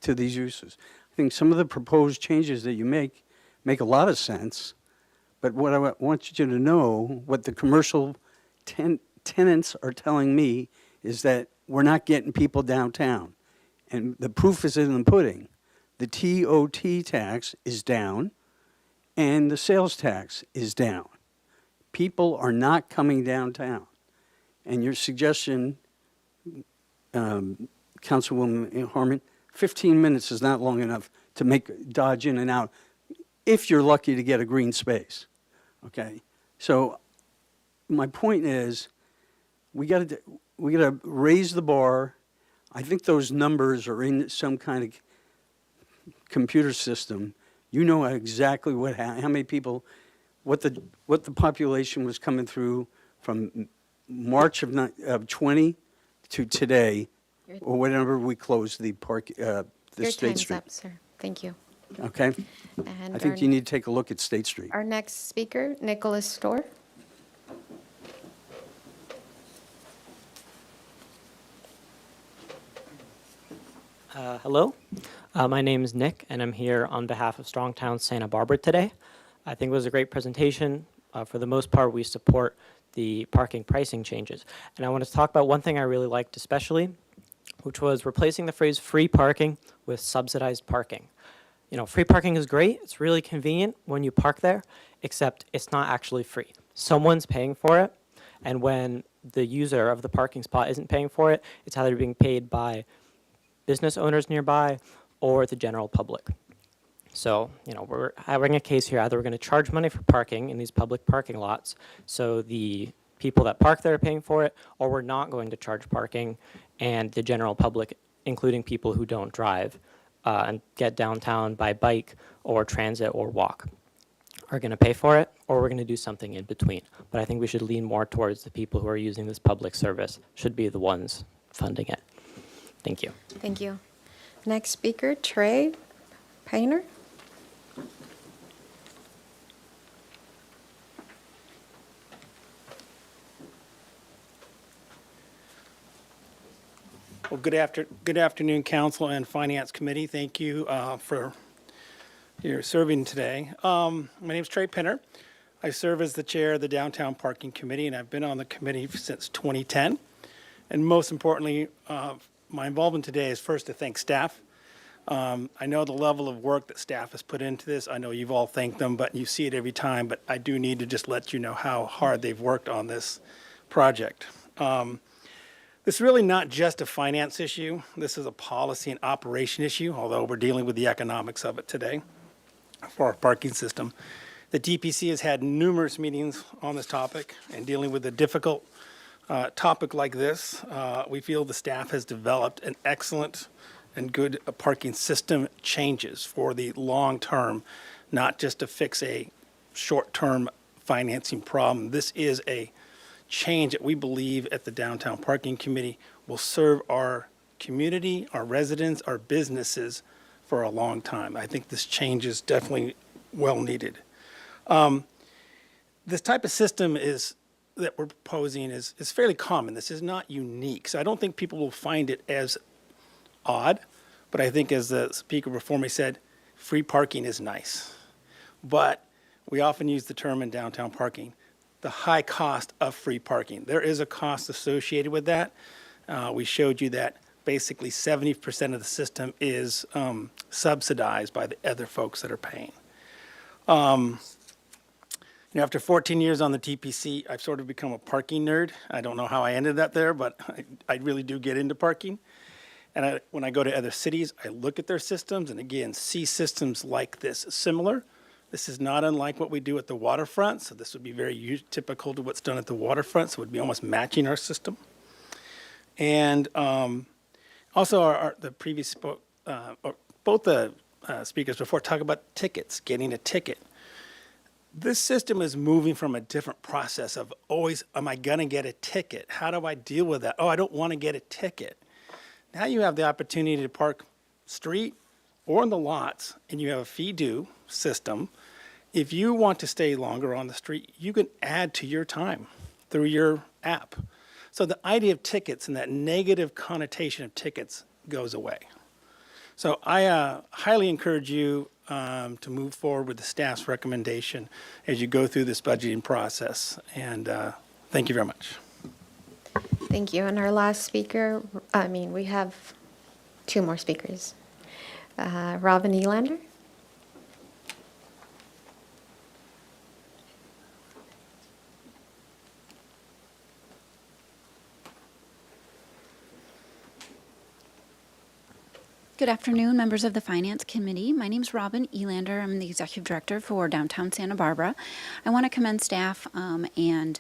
to these uses? I think some of the proposed changes that you make a lot of sense, but what I want you to know, what the commercial tenants are telling me, is that we're not getting people downtown. And the proof is in the pudding. The TOT tax is down, and the sales tax is down. People are not coming downtown. And your suggestion, Councilwoman Harmon, 15 minutes is not long enough to dodge in and out if you're lucky to get a green space, okay? So my point is, we got to raise the bar. I think those numbers are in some kind of computer system. You know exactly how many people, what the population was coming through from March of 20 to today, or whenever we closed the Your State time's Street. up, sir. Thank you. Okay? And I think you need to take a look at State Street. our next speaker, Nicholas Storr. Hello, my name is Nick, and I'm here on behalf of Strongtown Santa Barbara today. I think it was a great presentation. For the most part, we support the parking pricing changes. And I want to talk about one thing I really liked especially, which was replacing the phrase free parking with subsidized parking. You know, free parking is great. It's really convenient when you park there, except it's not actually free. Someone's paying for it, and when the user of the parking spot isn't paying for it, it's either being paid by business owners nearby or the general public. So, you know, we're having a case here, either we're going to charge money for parking in these public parking lots, so the people that park there are paying for it, or we're not going to charge parking, and the general public, including people who don't drive, and get downtown by bike or transit or walk. are going to pay for it, or we're going to do something in between. But I think we should lean more towards the people who are using this public service should be the ones funding it. Thank you. Thank you. Next speaker, Trey Painter. Well, good afternoon, Council and Finance Committee. Thank you for your serving today. My name is Trey Pinner. I serve as the chair of the Downtown Parking Committee, and I've been on the committee since 2010. And most importantly, my involvement today is first to thank staff. I know the level of work that staff has put into this. I know you've all thanked them, but you see it every time. But I do need to just let you know how hard they've worked on this project. This is really not just a finance issue. This is a policy and operation issue, although we're dealing with the economics of it today for our parking system. The DPC has had numerous meetings on this topic, and dealing with a difficult topic like this, we feel the staff has developed an excellent and good parking system changes for the long term, not just to fix a short-term financing problem. This is a change that we believe at the Downtown Parking Committee will serve our community, our residents, our businesses for a long time. I think this change is definitely well needed. This type of system that we're proposing is fairly common. This is not unique, so I don't think people will find it as odd, but I think, as the speaker before me said, free parking is nice. But we often use the term in downtown parking, the high cost of free parking. There is a cost associated with that. We showed you that basically 70% of the system is subsidized by the other folks that are paying. After 14 years on the TPC, I've sort of become a parking nerd. I don't know how I ended up there, but I really do get into parking. And when I go to other cities, I look at their systems and, again, see systems like this, similar. This is not unlike what we do at the waterfront, so this would be very typical to what's done at the waterfront, so it would be almost matching our system. And also, the previous both the speakers before talk about tickets, getting a ticket. This system is moving from a different process of always, am I going to get a ticket? How do I deal with that? Oh, I don't want to get a ticket. Now you have the opportunity to park street or in the lots, and you have a fee due system. If you want to stay longer on the street, you can add to your time through your app. So the idea of tickets and that negative connotation of tickets goes away. So I highly encourage you to move forward with the staff's recommendation as you go through this budgeting process. And thank you very much. Thank you. And our last speaker, we have two more speakers. Robin Elander. Good afternoon, members of the Finance Committee. My name is Robin Elander. I'm the Executive Director for Downtown Santa Barbara. I want to commend staff and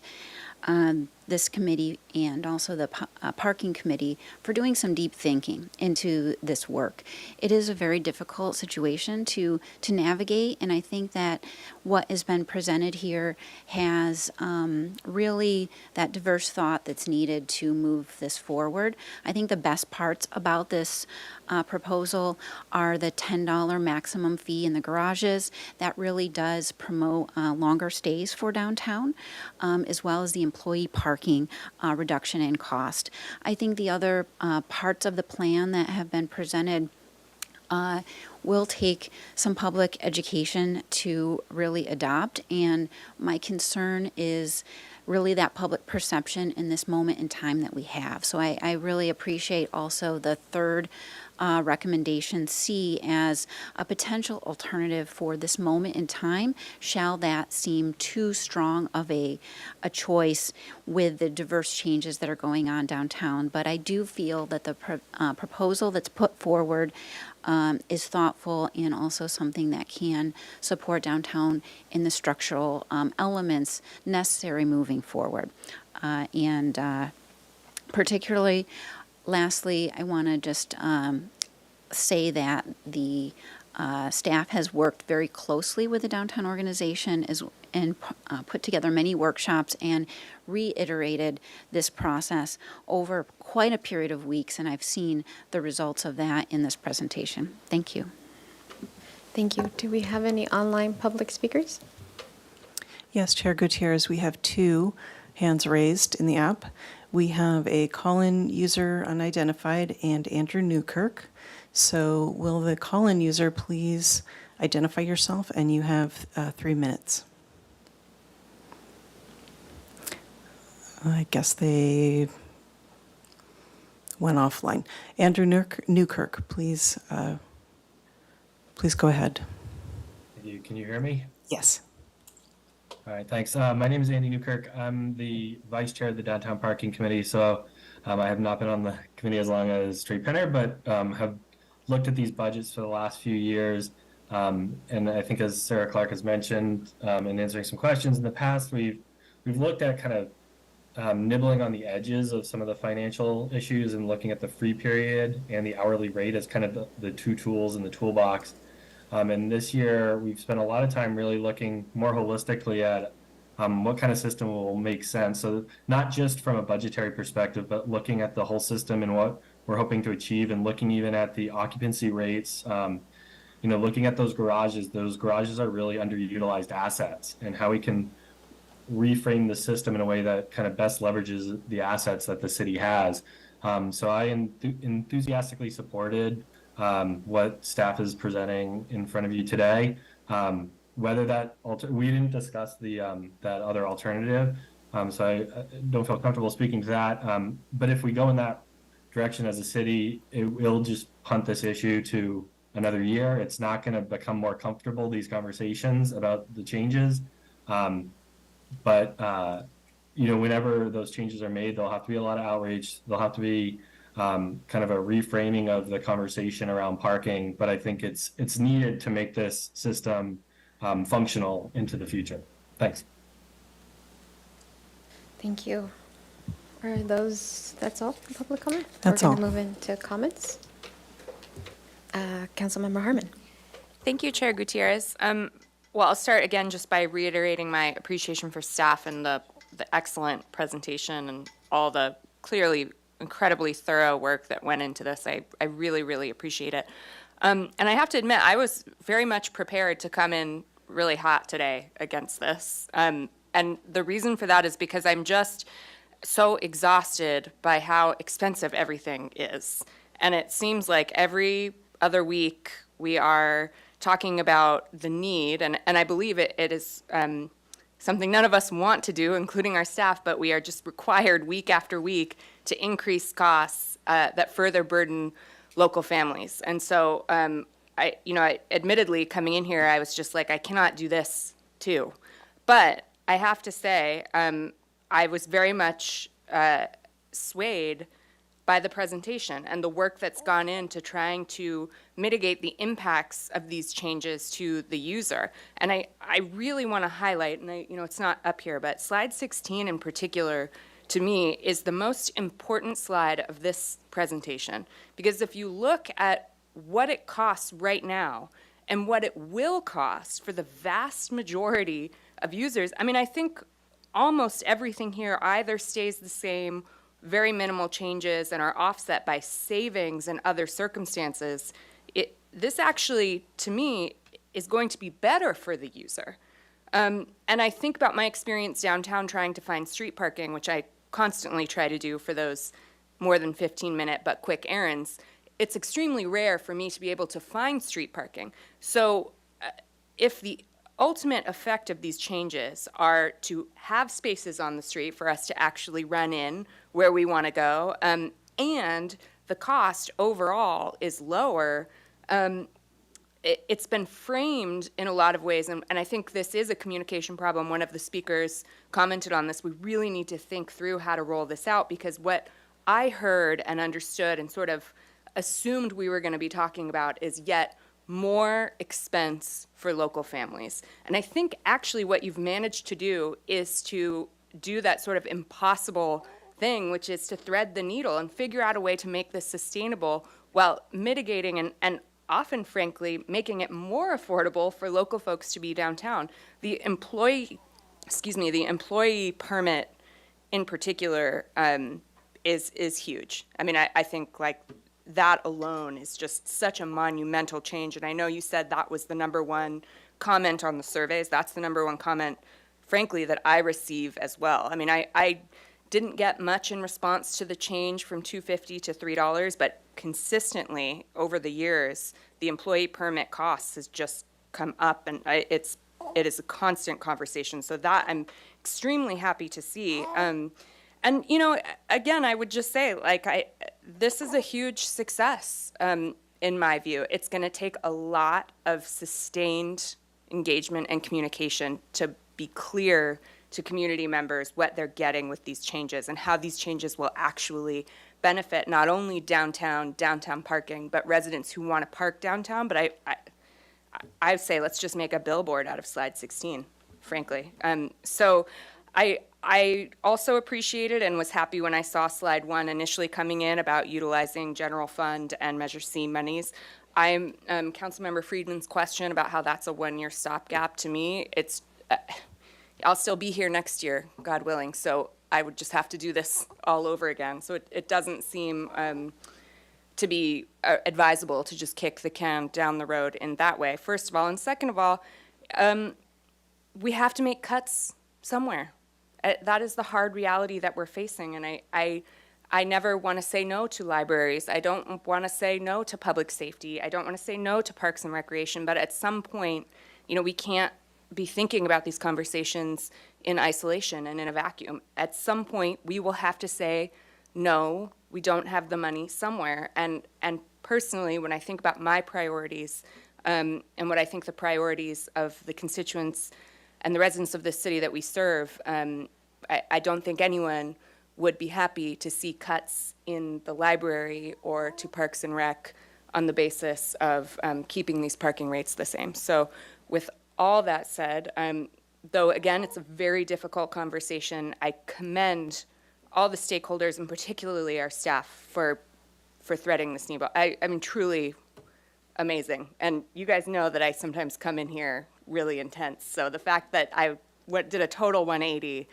this committee and also the Parking Committee for doing some deep thinking into this work. It is a very difficult situation to navigate, and I think that what has been presented here has really that diverse thought that's needed to move this forward. I think the best parts about this proposal are the $10 maximum fee in the garages. That really does promote longer stays for downtown, as well as the employee parking reduction in cost. I think the other parts of the plan that have been presented will take some public education to really adopt, and my concern is really that public perception in this moment in time that we have. So I really appreciate also the third recommendation C as a potential alternative for this moment in time, shall that seem too strong of a choice with the diverse changes that are going on downtown. But I do feel that the proposal that's put forward is thoughtful and also something that can support downtown in the structural elements necessary moving forward. Particularly, lastly, I want to just say that the staff has worked very closely with the downtown organization and put together many workshops and reiterated this process over quite a period of weeks, and I've seen the results of that in this presentation. Thank you. Thank you. Do we have any online public speakers? Yes, Chair Gutierrez, we have 2 hands raised in the app. We have a call-in user unidentified and Andrew Newkirk. So will the call-in user please identify yourself, and you have 3 minutes. I guess they went offline. Andrew Newkirk, please go ahead. Can you hear me? Yes. All right, thanks. My name is Andy Newkirk. I'm the vice chair of the Downtown Parking Committee. So I have not been on the committee as long as Trey Penner, but have looked at these budgets for the last few years. And I think, as Sarah Clark has mentioned in answering some questions in the past, we've looked at kind of nibbling on the edges of some of the financial issues and looking at the free period and the hourly rate as kind of the 2 tools in the toolbox. And this year, we've spent a lot of time really looking more holistically at what kind of system will make sense. So not just from a budgetary perspective, but looking at the whole system and what we're hoping to achieve, and looking even at the occupancy rates. Looking at those garages are really underutilized assets, and how we can reframe the system in a way that kind of best leverages the assets that the city has. So I enthusiastically supported what staff is presenting in front of you today. Whether that we didn't discuss the that other alternative, so I don't feel comfortable speaking to that. But if we go in that direction as a city, it will just punt this issue to another year. It's not going to become more comfortable, these conversations about the changes. But whenever those changes are made, there'll have to be a lot of outreach. There'll have to be kind of a reframing of the conversation around parking. But I think it's needed to make this system functional into the future. Thanks. Thank you. That's all for public comment? That's We're all. going to move into comments. Councilmember Harmon. Thank you, Chair Gutierrez. Well, I'll start again just by reiterating my appreciation for staff and the excellent presentation and all the clearly incredibly thorough work that went into this. I really, really appreciate it. And I have to admit, I was very much prepared to come in really hot today against this. And the reason for that is because I'm just so exhausted by how expensive everything is. And it seems like every other week we are talking about the need, and I believe it is something none of us want to do, including our staff, but we are just required week after week to increase costs that further burden local families. And so I admittedly coming in here, I was just like, I cannot do this too. But I have to say, I was very much swayed by the presentation and the work that's gone into trying to mitigate the impacts of these changes to the user. And I really want to highlight, and it's not up here, but slide 16 in particular, to me, is the most important slide of this presentation. Because if you look at what it costs right now and what it will cost for the vast majority of users, I think almost everything here either stays the same, very minimal changes, and are offset by savings and other circumstances. This actually, to me, is going to be better for the user. And I think about my experience downtown trying to find street parking, which I constantly try to do for those more than 15-minute but quick errands. It's extremely rare for me to be able to find street parking. So if the ultimate effect of these changes are to have spaces on the street for us to actually run in where we want to go, and the cost overall is lower, it's been framed in a lot of ways, and I think this is a communication problem. One of the speakers commented on this. We really need to think through how to roll this out, because what I heard and understood and sort of assumed we were going to be talking about is yet more expense for local families. And I think actually what you've managed to do is to do that sort of impossible thing, which is to thread the needle and figure out a way to make this sustainable while mitigating and often, frankly, making it more affordable for local folks to be downtown. The employee permit in particular is huge. I mean, I think like that alone is just such a monumental change. And I know you said that was the number one comment on the surveys. That's the number one comment, frankly, that I receive as well. I mean, I didn't get much in response to the change from $2.50 to $3, but consistently over the years, the employee permit costs has just come up, and it is a constant conversation. So that I'm extremely happy to see. And, you know, again, I would just say, like, this is a huge success, in my view. It's going to take a lot of sustained engagement and communication to be clear to community members what they're getting with these changes and how these changes will actually benefit not only downtown parking, but residents who want to park downtown. But I say let's just make a billboard out of slide 16, frankly. So I also appreciated and was happy when I saw slide 1 initially coming in about utilizing general fund and Measure C monies. Councilmember Friedman's question about how that's a one-year stopgap, to me, it's, I'll still be here next year, God willing, so I would just have to do this all over again. So it doesn't seem to be advisable to just kick the can down the road in that way, first of all. And second of all, we have to make cuts somewhere. That is the hard reality that we're facing, and I never want to say no to libraries. I don't want to say no to public safety. I don't want to say no to parks and recreation, but at some point, you know, we can't be thinking about these conversations in isolation and in a vacuum. At some point, we will have to say, no, we don't have the money somewhere. And personally, when I think about my priorities, and what I think the priorities of the constituents and the residents of this city that we serve, I don't think anyone would be happy to see cuts in the library or to Parks and Rec on the basis of keeping these parking rates the same. So with all that said, though, again, it's a very difficult conversation, I commend all the stakeholders, and particularly our staff, for threading this needle. I mean, truly amazing. And you guys know that I sometimes come in here really intense. So the fact that I did a total 180,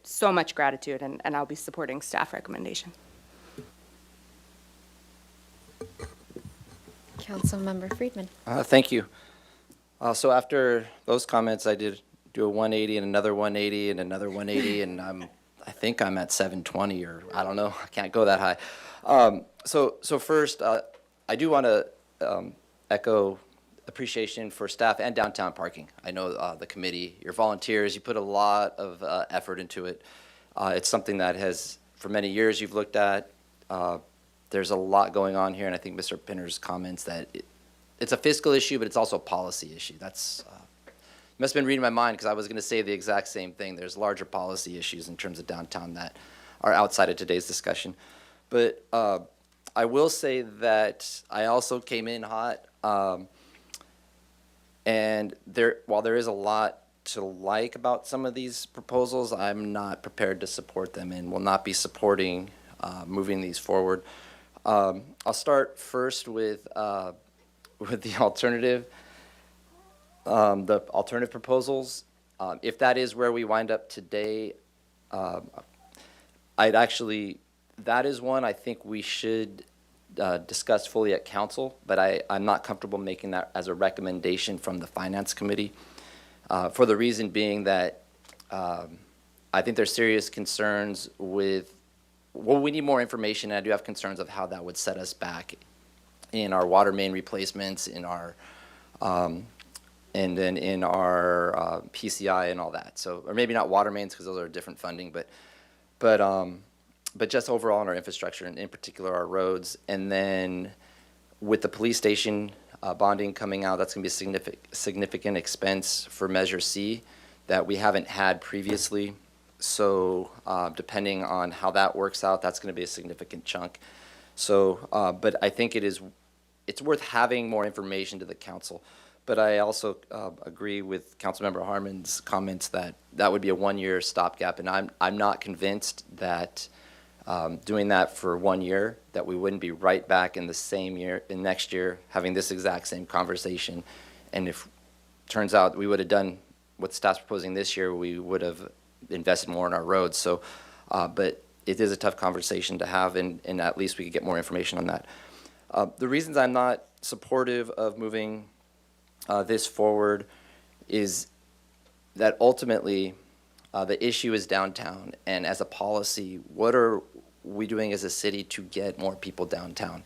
so much gratitude, and I'll be supporting staff recommendation. Councilmember Friedman. Thank you. So after those comments, I did do a 180 and another 180 and another 180, and I think I'm at 720, or I don't know. I can't go that high. So first, I do want to echo appreciation for staff and downtown parking. I know the committee, your volunteers, you put a lot of effort into it. It's something that has, for many years, you've looked at. There's a lot going on here, and I think Mr. Pinner's comments that it's a fiscal issue, but it's also a policy issue. That's you must have been reading my mind, because I was going to say the exact same thing. There's larger policy issues in terms of downtown that are outside of today's discussion. But I will say that I also came in hot. And while there is a lot to like about some of these proposals, I'm not prepared to support them and will not be supporting moving these forward. I'll start first with the alternative proposals. If that is where we wind up today, that is one I think we should discussed fully at council, but I'm not comfortable making that as a recommendation from the Finance Committee, for the reason being that I think there's serious concerns with, well, we need more information, and I do have concerns of how that would set us back in our water main replacements, in our and then in our PCI and all that. So, or maybe not water mains, because those are different funding, but just overall in our infrastructure, and in particular our roads. And then with the police station bonding coming out, that's going to be a significant expense for Measure C that we haven't had previously. So depending on how that works out, that's going to be a significant chunk. So, but I think it's worth having more information to the council. But I also agree with Councilmember Harmon's comments that that would be a one-year stopgap, and I'm not convinced that doing that for 1 year, that we wouldn't be right back in the same year, in next year, having this exact same conversation. And if turns out we would have done what staff's proposing this year, we would have invested more in our roads. So, but it is a tough conversation to have, and at least we could get more information on that. The reasons I'm not supportive of moving this forward is that ultimately the issue is downtown, and as a policy, what are we doing as a city to get more people downtown?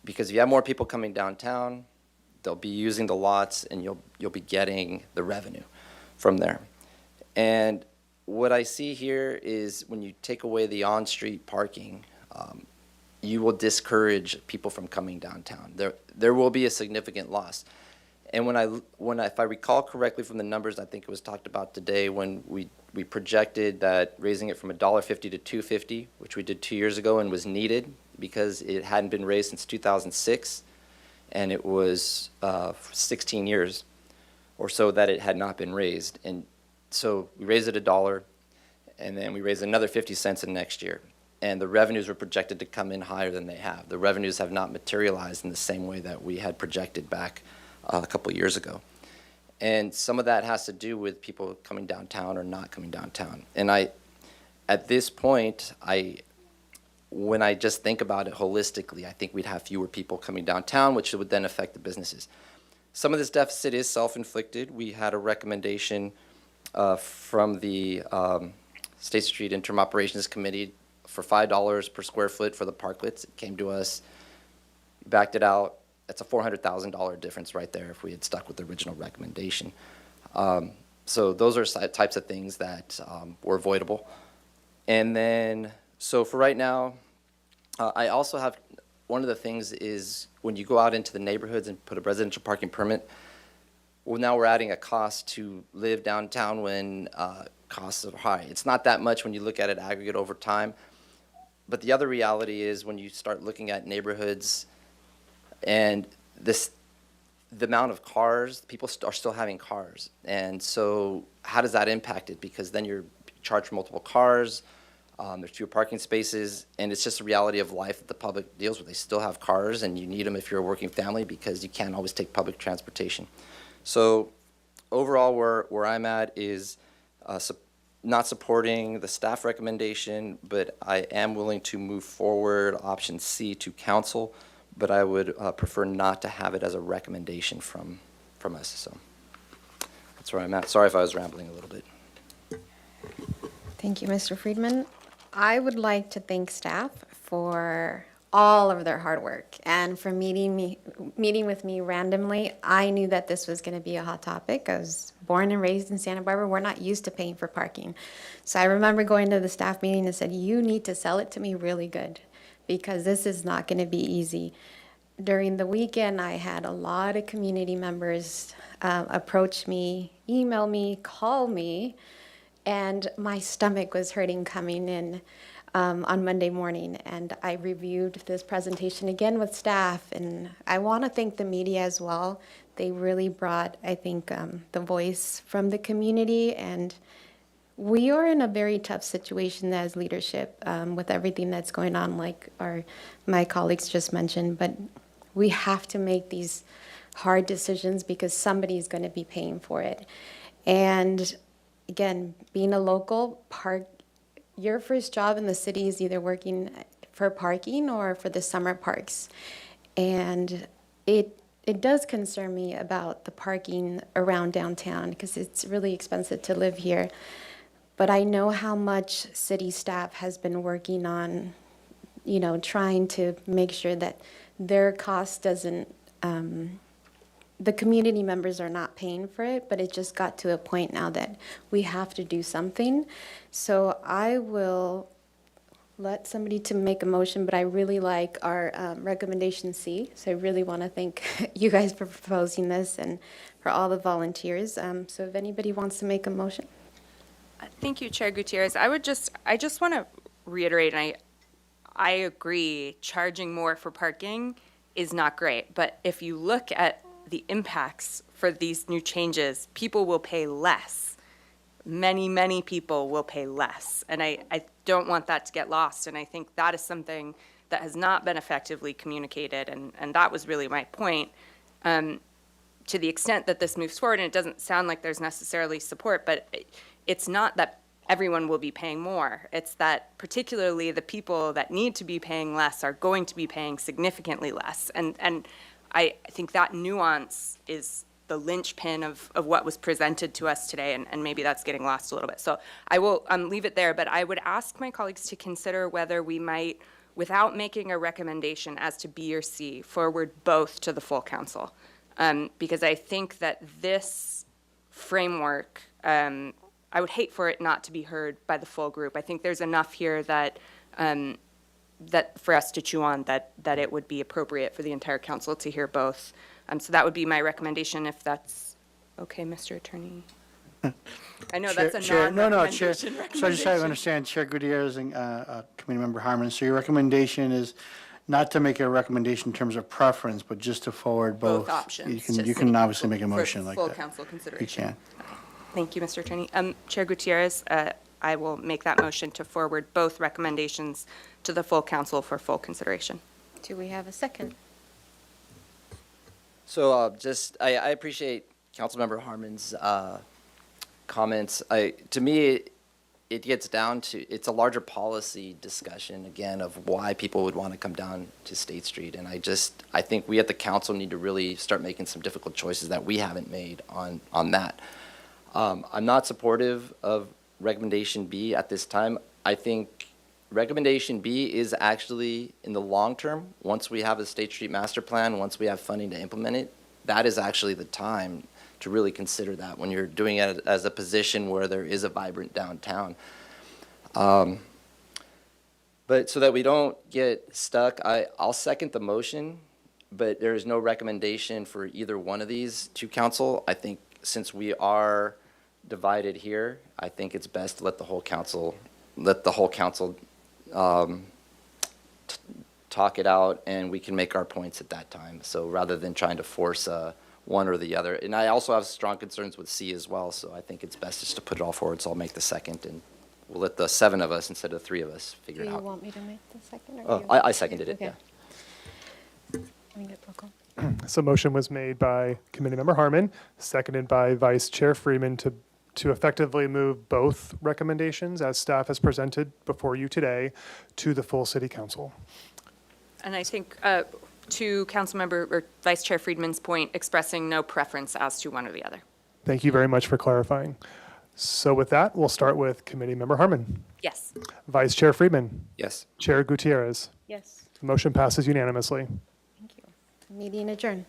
Because if you have more people coming downtown, they'll be using the lots, and you'll be getting the revenue from there. And what I see here is when you take away the on-street parking, you will discourage people from coming downtown. There will be a significant loss. And if I recall correctly from the numbers, I think it was talked about today, when we projected that raising it from $1.50 to $2.50, which we did 2 years ago and was needed because it hadn't been raised since 2006, and it was 16 years or so that it had not been raised. And so we raised it $1, and then we raised another 50 cents in next year. And the revenues were projected to come in higher than they have. The revenues have not materialized in the same way that we had projected back a couple of years ago. And some of that has to do with people coming downtown or not coming downtown. And at this point, when I just think about it holistically, I think we'd have fewer people coming downtown, which would then affect the businesses. Some of this deficit is self-inflicted. We had a recommendation from the State Street Interim Operations Committee for $5 per square foot for the parklets. It came to us, backed it out. That's a $400,000 difference right there if we had stuck with the original recommendation. So those are types of things that were avoidable. And then, so for right now, I also have, one of the things is when you go out into the neighborhoods and put a residential parking permit, well, now we're adding a cost to live downtown when costs are high. It's not that much when you look at it aggregate over time. But the other reality is when you start looking at neighborhoods and the amount of cars, people are still having cars. And so how does that impact it? Because then you're charged for multiple cars, there's fewer parking spaces, and it's just a reality of life that the public deals with. They still have cars, and you need them if you're a working family because you can't always take public transportation. So overall, where I'm at is not supporting the staff recommendation, but I am willing to move forward option C to council, but I would prefer not to have it as a recommendation from us. So that's where I'm at. Sorry if I was rambling a little bit. Thank you, Mr. Friedman. I would like to thank staff for all of their hard work and for meeting with me randomly. I knew that this was going to be a hot topic. I was born and raised in Santa Barbara. We're not used to paying for parking. So I remember going to the staff meeting and said, you need to sell it to me really good because this is not going to be easy. During the weekend, I had a lot of community members approach me, email me, call me, and my stomach was hurting coming in on Monday morning. And I reviewed this presentation again with staff, and I want to thank the media as well. They really brought, I think, the voice from the community, and we are in a very tough situation as leadership with everything that's going on, like my colleagues just mentioned, but we have to make these hard decisions because somebody's going to be paying for it. And again, being a local your first job in the city is either working for parking or for the summer parks. And it does concern me about the parking around downtown because it's really expensive to live here. But I know how much city staff has been working on, trying to make sure that their cost doesn't, the community members are not paying for it, but it just got to a point now that we have to do something. So I will let somebody to make a motion, but I really like our recommendation C. So I really want to thank you guys for proposing this and for all the volunteers. So if anybody wants to make a motion. Thank you, Chair Gutierrez. I just want to reiterate, and I agree, charging more for parking is not great. But if you look at the impacts for these new changes, people will pay less many people will pay less. And I don't want that to get lost. And I think that is something that has not been effectively communicated. And that was really my point. To the extent that this moves forward, and it doesn't sound like there's necessarily support, but it's not that everyone will be paying more. It's that particularly the people that need to be paying less are going to be paying significantly less. And I think that nuance is the linchpin of what was presented to us today, and maybe that's getting lost a little bit. So I will leave it there, but I would ask my colleagues to consider whether we might, without making a recommendation as to B or C, forward both to the full council. Because I think that this framework, I would hate for it not to be heard by the full group. I think there's enough here that that for us to chew on that it would be appropriate for the entire council to hear both. So that would be my recommendation, if that's okay, Mr. Attorney. I know that's a Chair, non-recommendation so I just have to recommendation. understand, Chair Gutierrez and Committee Member Harmon, so your recommendation is not to make a recommendation in terms of preference, but just to forward both? Both options. You to can city obviously make a for motion like that. Full council consideration. You can. Thank you, Mr. Attorney. Chair Gutierrez, I will make that motion to forward both recommendations to the full council for full consideration. Do we have a second? So I appreciate Councilmember Harmon's comments. To me, it gets down to, it's a larger policy discussion, again, of why people would want to come down to State Street. And I think we at the council need to really start making some difficult choices that we haven't made on that. I'm not supportive of recommendation B at this time. I think recommendation B is actually, in the long term, once we have a State Street master plan, once we have funding to implement it, that is actually the time to really consider that when you're doing it as a position where there is a vibrant downtown. But so that we don't get stuck, I'll second the motion, but there is no recommendation for either one of these to council. I think since we are divided here, I think it's best to let the whole council talk it out, and we can make our points at that time. So rather than trying to force one or the other. And I also have strong concerns with C as well, so I think it's best just to put it all forward. So I'll make the second, and we'll let the 7 of us instead of 3 of us figure Do it you out. want me to make the second? Or Oh, you- I seconded it, Okay. yeah. Let me get roll call. So motion was made by Committeemember Harmon, seconded by Vice Chair Freeman to effectively move both recommendations as staff has presented before you today to the full city council. And I think to Councilmember or Vice Chair Friedman's point, expressing no preference as to one or the other. Thank you very much for clarifying. So with that, we'll start with Committeemember Harmon. Yes. Vice Chair Freeman. Yes. Chair Gutierrez. Yes. The motion passes unanimously. Thank you. Meeting adjourned.